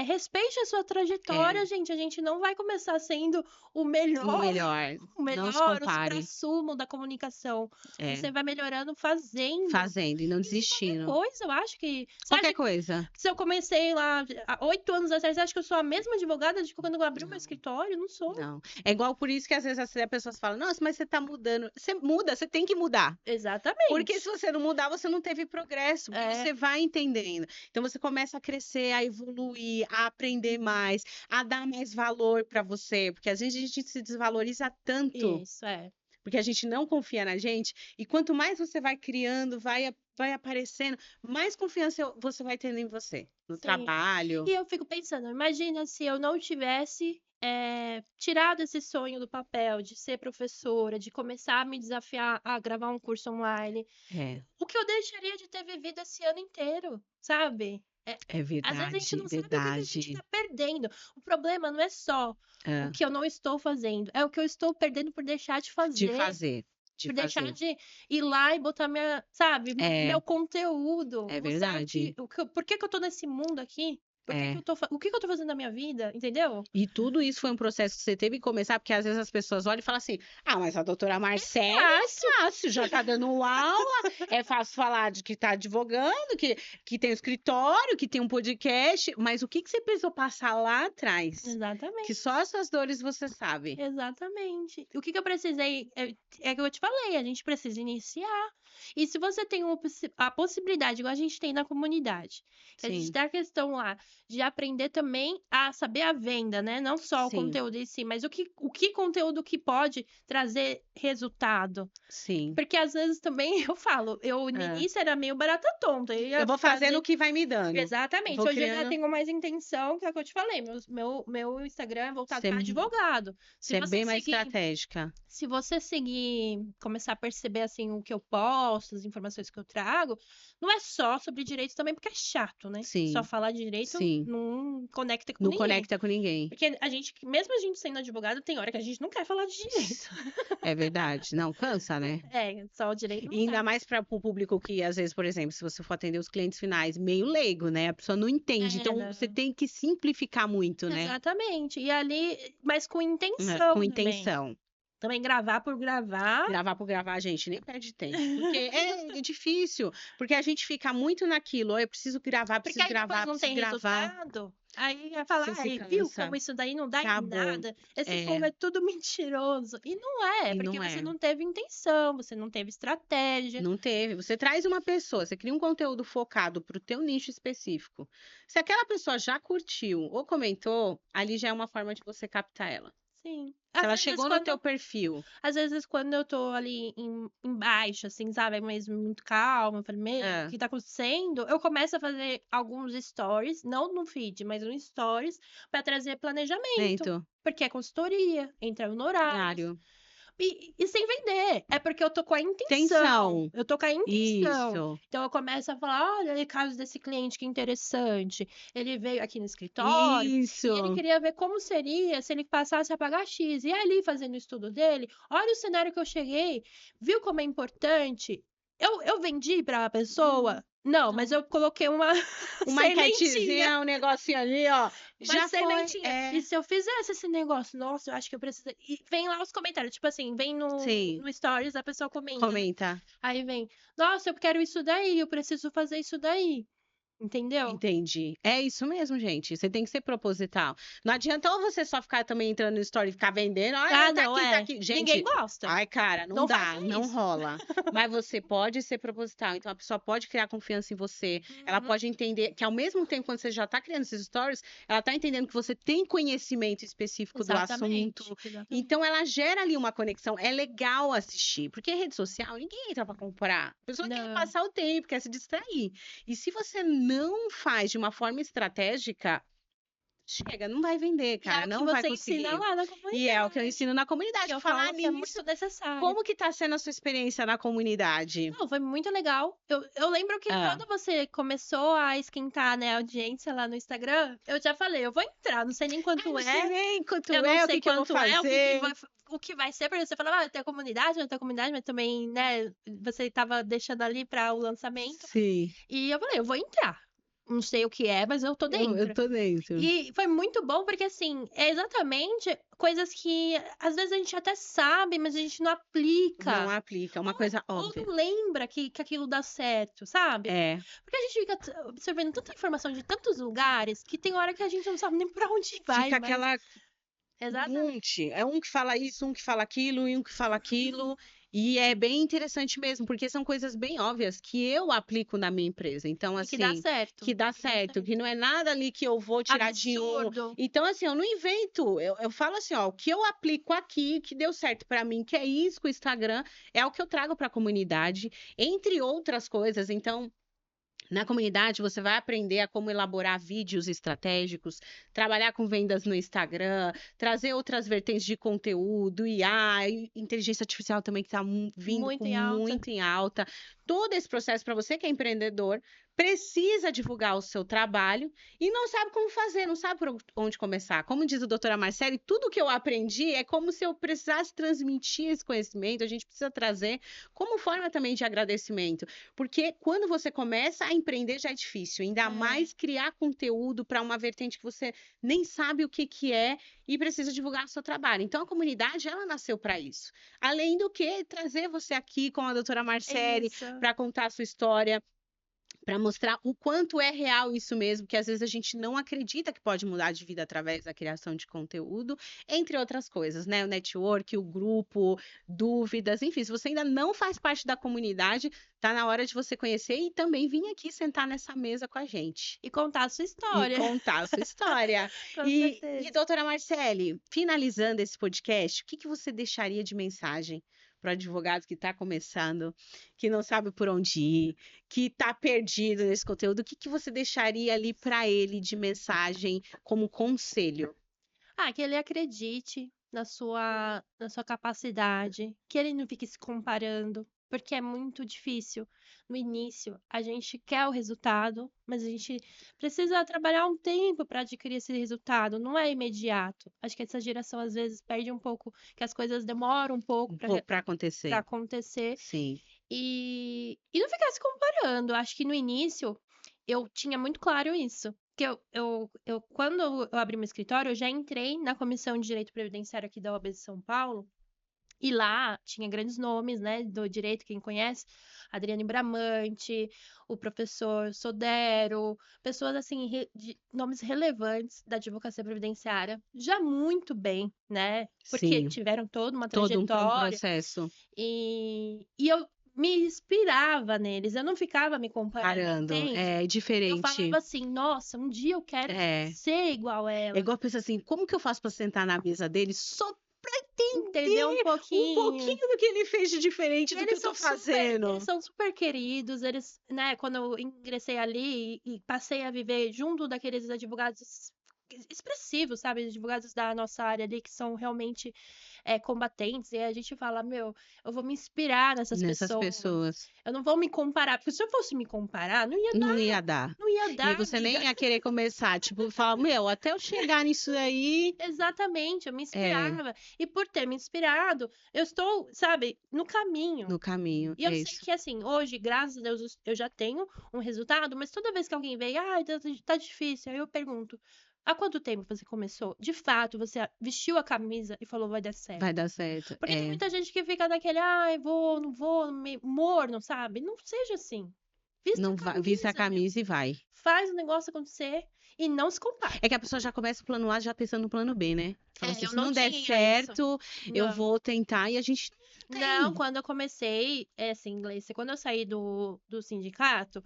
respeite a sua é. trajetória, gente. A gente não vai começar sendo o O melhor, melhor. o Não se melhor, o compare. suprassumo da comunicação. É, Você vai melhorando fazendo. fazendo e não E qualquer desistindo. coisa, eu acho que. Você Qualquer acha que coisa. se eu comecei lá há 8 anos atrás, você acha que eu sou a mesma advogada de quando eu abri o meu Não. escritório? Não sou. Não. É igual por isso que às vezes as pessoas falam, nossa, mas você tá mudando. Você muda, você tem que mudar. Porque se Exatamente. você não mudar, você não teve progresso, porque É, você vai entendendo. Então você começa a crescer, a evoluir, a aprender mais, a dar mais valor para você, porque às vezes a gente se desvaloriza tanto, isso, é. porque a gente não confia na gente, e quanto mais você vai criando, vai aparecendo, mais confiança você vai tendo em você, no Sim. trabalho. E eu fico pensando, imagina se eu não tivesse tirado esse sonho do papel de ser professora, de começar a me desafiar a gravar um curso online. É, O que eu deixaria de ter vivido esse ano inteiro, sabe? é Às vezes a gente verdade, não sabe o que a gente verdade. está perdendo. O problema não é só o É, que eu não estou fazendo, é o que eu estou perdendo por deixar de de fazer. fazer, de Por deixar fazer. de ir lá e botar sabe, É, meu conteúdo, é mostrar verdade. por que que eu tô nesse mundo aqui? É. O que que eu tô fazendo na minha vida, entendeu? E tudo isso foi um processo que você teve que começar, porque às vezes as pessoas olham e falam assim: ah, mas a doutora Marcela Fácil. é fácil, já tá dando aula, é fácil falar de que tá advogando, que tem um escritório, que tem um podcast, mas o que que você precisou passar lá atrás? Que Exatamente, só essas dores você sabe. exatamente. O que que eu precisei, é que eu te falei, a gente precisa iniciar. E se você tem a possibilidade, igual a gente tem na comunidade, que a gente Sim, tem a questão lá de aprender também a saber a venda, né? Não só o sim, conteúdo em si, mas o que conteúdo que pode trazer resultado. sim. Porque às vezes também eu falo, no É. início era meio barata tonta, eu Eu ia vou fazendo fazer. o que vai me dando. Exatamente. Vou Hoje eu já criando. tenho mais intenção, que é o que eu te falei. Meu Instagram é voltado Ser, para advogado. Se ser você bem mais seguir estratégica. se você seguir, começar a perceber assim o que eu posto, as informações que eu trago, não é só sobre direito também, porque é chato, né? Só Sim, falar de direito sim. não conecta com Não ninguém. conecta com ninguém. Porque mesmo a gente sendo advogado, tem hora que a gente não quer falar de direito. É verdade. Não, cansa, né? Só o direito E não ainda dá. mais para o público que, às vezes, por exemplo, se você for atender os clientes finais, meio leigo, né? A pessoa não entende. Então, você Não. tem que simplificar muito, né? Exatamente. E ali, mas com intenção Com também. intenção. Também gravar por gravar. Gravar por gravar, gente, nem perde tempo. Porque é difícil. Porque a gente fica muito naquilo. Ó, eu Porque aí depois não tem preciso gravar. resultado. Aí vai falar, Você se ai, viu como cansa. isso daí não dá em Acabou. nada? Esse É, povo é tudo mentiroso. E não é, e porque não você é. não teve intenção, você não teve estratégia. Não teve. Você traz uma pessoa, você cria um conteúdo focado para o teu nicho específico. Se aquela pessoa já curtiu ou comentou, ali já é uma forma de você captar ela. Sim. Se ela chegou no teu perfil, Às vezes, quando eu tô ali embaixo, assim, sabe, mesmo muito calma, eu falei, meu, o é, que tá acontecendo? Eu começo a fazer alguns stories, não no feed, mas no stories, pra trazer planejamento. Mento, Porque é consultoria, entra no horários. horário, E sem vender. É porque eu tô com a intenção. tensão, Eu tô com a intenção. isso, Então eu começo a falar: olha, o caso desse cliente, que interessante. Ele veio aqui no escritório e ele isso. queria ver como seria se ele passasse a pagar X. E ali, fazendo o estudo dele, olha o cenário que eu cheguei, viu como é importante? Eu vendi para a pessoa? Não, mas Não. eu coloquei uma Uma sementinha. enquetezinha, um negocinho ali, ó. Uma Já foi, sementinha. E é. se eu fizesse esse negócio, nossa, eu acho que eu preciso. E vem lá os comentários, tipo assim, vem Sim, no Stories, a pessoa comenta, né? comenta. Aí vem, nossa, eu quero isso daí, eu preciso fazer isso daí. Entendeu? Entendi. É isso mesmo, gente. Você tem que ser proposital. Não adianta ou você só ficar também entrando no story e ficar vendendo. Ah, Olha, tá não, aqui, tá é. aqui. Ninguém Gente, gosta. ai, cara, não Não faça dá, não isso. rola. Mas você pode ser proposital. Então a pessoa pode criar confiança em você. Ela Uhum. pode entender que ao mesmo tempo, quando você já tá criando esses stories, ela tá entendendo que você tem conhecimento específico do Exatamente, assunto. exatamente. Então ela gera ali uma conexão. É legal assistir. Porque rede social, ninguém entra pra comprar. A pessoa quer Não. passar o tempo, quer se distrair. E se você não faz de uma forma estratégica, chega, não vai vender, E é cara, o que não vai você ensina conseguir. lá na E é o que eu comunidade. ensino na Que comunidade. eu Por falar falo que é nisso, muito necessário. como que tá sendo a sua experiência na comunidade? Não, foi muito legal. Eu lembro que Ah, quando você começou a esquentar, né, a audiência lá no Instagram, eu já falei, eu vou entrar, não sei nem ai, quanto não sei é, nem eu quanto não é, o sei que que eu vou quanto é, fazer. o que vai ser, porque você falava, ah, tem a comunidade, mas também, né, você estava deixando ali para o lançamento. Sim, E eu falei, eu vou entrar. Não sei o que é, mas eu tô eu dentro. tô dentro. E foi muito bom porque, assim, é exatamente coisas que às vezes a gente até sabe, mas a gente não Não aplica. aplica, é uma Ou, coisa ou óbvia. não lembra que aquilo dá certo, sabe? É, Porque a gente fica absorvendo tanta informação de tantos lugares que tem hora que a gente não sabe nem pra onde vai, fica mas. aquela Exatamente. monte. É um que fala isso, um que fala aquilo, e um que fala aquilo. E é bem interessante mesmo, porque são coisas bem óbvias que eu aplico na minha empresa. Então, E que dá assim, certo. que dá Que dá certo, certo. que não é nada ali que eu vou tirar de um. Absurdo. Então, assim, eu não invento. Eu falo assim, ó, o que eu aplico aqui, que deu certo para mim, que é isso com o Instagram, é o que eu trago para a comunidade, entre outras coisas. Então, na comunidade, você vai aprender a como elaborar vídeos estratégicos, trabalhar com vendas no Instagram, trazer outras vertentes de conteúdo, IA, e inteligência artificial também que está vindo com Muito em alta. muito em alta. Todo esse processo para você que é empreendedor, precisa divulgar o seu trabalho e não sabe como fazer, não sabe por onde começar. Como diz a doutora Marcele, tudo que eu aprendi é como se eu precisasse transmitir esse conhecimento, a gente precisa trazer como forma também de agradecimento. Porque quando você começa a empreender já é difícil, ainda É. mais criar conteúdo para uma vertente que você nem sabe o que que é e precisa divulgar o seu trabalho. Então a comunidade ela nasceu para isso. Além do que trazer você aqui com a doutora É Marcele isso. para contar a sua história, para mostrar o quanto é real isso mesmo, que às vezes a gente não acredita que pode mudar de vida através da criação de conteúdo, entre outras coisas, né? O network, o grupo, dúvidas, enfim, se você ainda não faz parte da comunidade, tá na hora de você conhecer e também vir aqui sentar nessa mesa com a gente. E contar a sua E história. contar a sua história. Com E, certeza. doutora Marcele, finalizando esse podcast, o que que você deixaria de mensagem para o advogado que está começando, que não sabe por onde ir, que está perdido nesse conteúdo? O que que você deixaria ali para ele de mensagem como conselho? Ah, que ele acredite na sua capacidade, que ele não fique se comparando, porque é muito difícil. No início, a gente quer o resultado, mas a gente precisa trabalhar um tempo para adquirir esse resultado, não é imediato. Acho que essa geração às vezes perde um pouco, que as coisas demoram um pouco Um pouco para para acontecer. acontecer Sim. e não ficar se comparando. Acho que no início eu tinha muito claro isso. Que quando eu abri meu escritório, eu já entrei na Comissão de Direito Previdenciário aqui da OAB de São Paulo, E lá tinha grandes nomes, né, do direito, quem conhece, Adriane Bramante, o professor Sodero, pessoas assim, de nomes relevantes da advocacia previdenciária, já muito bem, né? Porque Sim, tiveram toda uma todo um trajetória processo e eu me inspirava neles, eu não ficava me comparando, parando. entende? É Eu falava diferente. assim, nossa, um dia eu quero É. ser igual a É ela, igual pensa assim, como que eu faço para sentar na mesa dele só para entender entender um um pouquinho. pouquinho do que ele fez de diferente E do que eu tô eles fazendo? são super queridos, eles, né, quando eu ingressei ali e passei a viver junto daqueles advogados expressivos, sabe, advogados da nossa área ali que são realmente combatentes, e a gente fala, meu, eu vou me inspirar nessas Nessas pessoas, pessoas. eu não vou me comparar, porque se eu fosse me comparar, Não ia dar. não ia E dar, você amiga. nem ia querer começar, tipo, falar, meu, até eu chegar nisso aí, Exatamente, eu me é, inspirava, e por ter me inspirado, eu estou, sabe, no caminho. no caminho, E eu é sei isso. que, assim, hoje, graças a Deus, eu já tenho um resultado, mas toda vez que alguém vem, ah, tá difícil, aí eu pergunto, há quanto tempo você começou? De fato, você vestiu a camisa e falou, vai dar certo. Vai dar certo. Porque tem É, muita gente que fica naquele, ai, vou, não vou, meio morno, sabe? Não seja assim. Vista a não vai, vista a camisa, meu. camisa e vai. Faz o negócio acontecer e não se compare. É que a pessoa já começa o plano A já pensando no plano B, né? Fala assim, Eu se não não der tinha isso. certo, eu Não. vou tentar e a gente não Não, tem. quando eu comecei, assim, Gleice, quando eu saí do sindicato,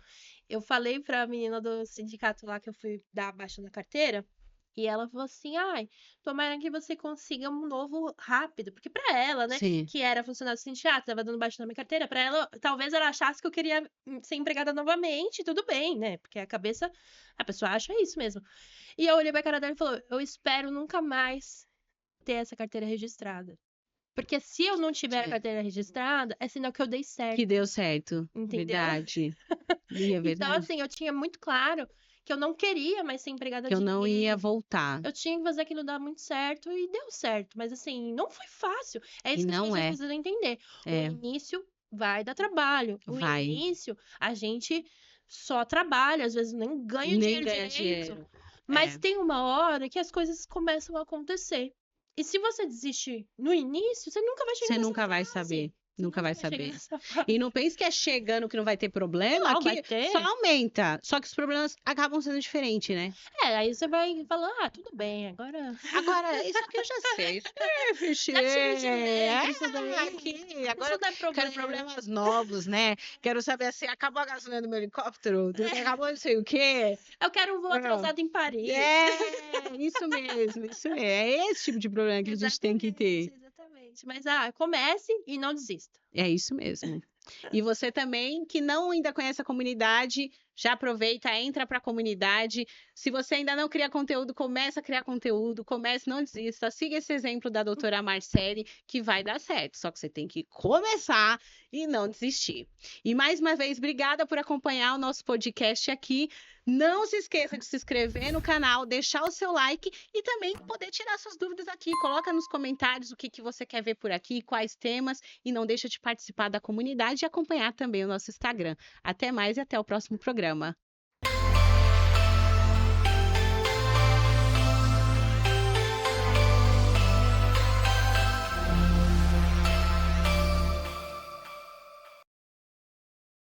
eu falei pra menina do sindicato lá que eu fui dar baixa na carteira, e ela falou assim, ai, tomara que você consiga um novo rápido, porque pra ela, né, Sim. que era funcionário do sindicato, tava dando baixa na minha carteira, pra ela, talvez ela achasse que eu queria ser empregada novamente, tudo bem, né, porque a cabeça, a pessoa acha isso mesmo. E eu olhei pra cara dela e falou, eu espero nunca mais ter essa carteira registrada. Porque se eu não tiver a É. carteira registrada, é sinal que eu dei Que certo, deu certo. entendeu? Verdade. E é Então, verdade. assim, eu tinha muito claro que eu não queria mais ser empregada Que eu de não ia ninguém. voltar. Eu tinha que fazer aquilo dar muito certo e deu certo. Mas, assim, não foi fácil. É E isso que as não pessoas é. precisam entender. O É, início vai dar trabalho. O vai. início, a gente só trabalha, às vezes nem ganha o Nem dinheiro ganha direito. dinheiro. Mas É. tem uma hora que as coisas começam a acontecer. E se você desistir no início, você nunca vai chegar Você nessa nunca vai fase. saber. Você Nunca nunca vai vai chegar saber. nessa E fase. não pense que é chegando que não vai ter problema, Não, vai que só ter. aumenta. Só que os problemas acabam sendo diferentes, né? Aí você vai falar, ah, tudo bem, agora Agora, isso aqui eu já sei. Isso é, fichi. já tive de É, letra, isso daí. aqui. Isso Agora não é eu quero problema. problemas novos, né? Quero saber assim, acabou a gasolina do meu helicóptero? Acabou não sei o quê? Eu quero um voo Não. atrasado em Paris. É, isso mesmo, isso mesmo. É esse tipo de problema que a gente tem que Exatamente, ter. exatamente. Mas, comece e não desista. É isso mesmo. E você também, que não ainda conhece a comunidade, já aproveita, entra para a comunidade. Se você ainda não cria conteúdo, começa a criar conteúdo, comece, não desista. Siga esse exemplo da doutora Marcele, que vai dar certo. Só que você tem que começar e não desistir. E mais uma vez, obrigada por acompanhar o nosso podcast aqui. Não se esqueça de se inscrever no canal, deixar o seu like e também poder tirar suas dúvidas aqui. Coloca nos comentários o que você quer ver por aqui, quais temas, e não deixa de participar da comunidade e acompanhar também o nosso Instagram. Até mais e até o próximo programa.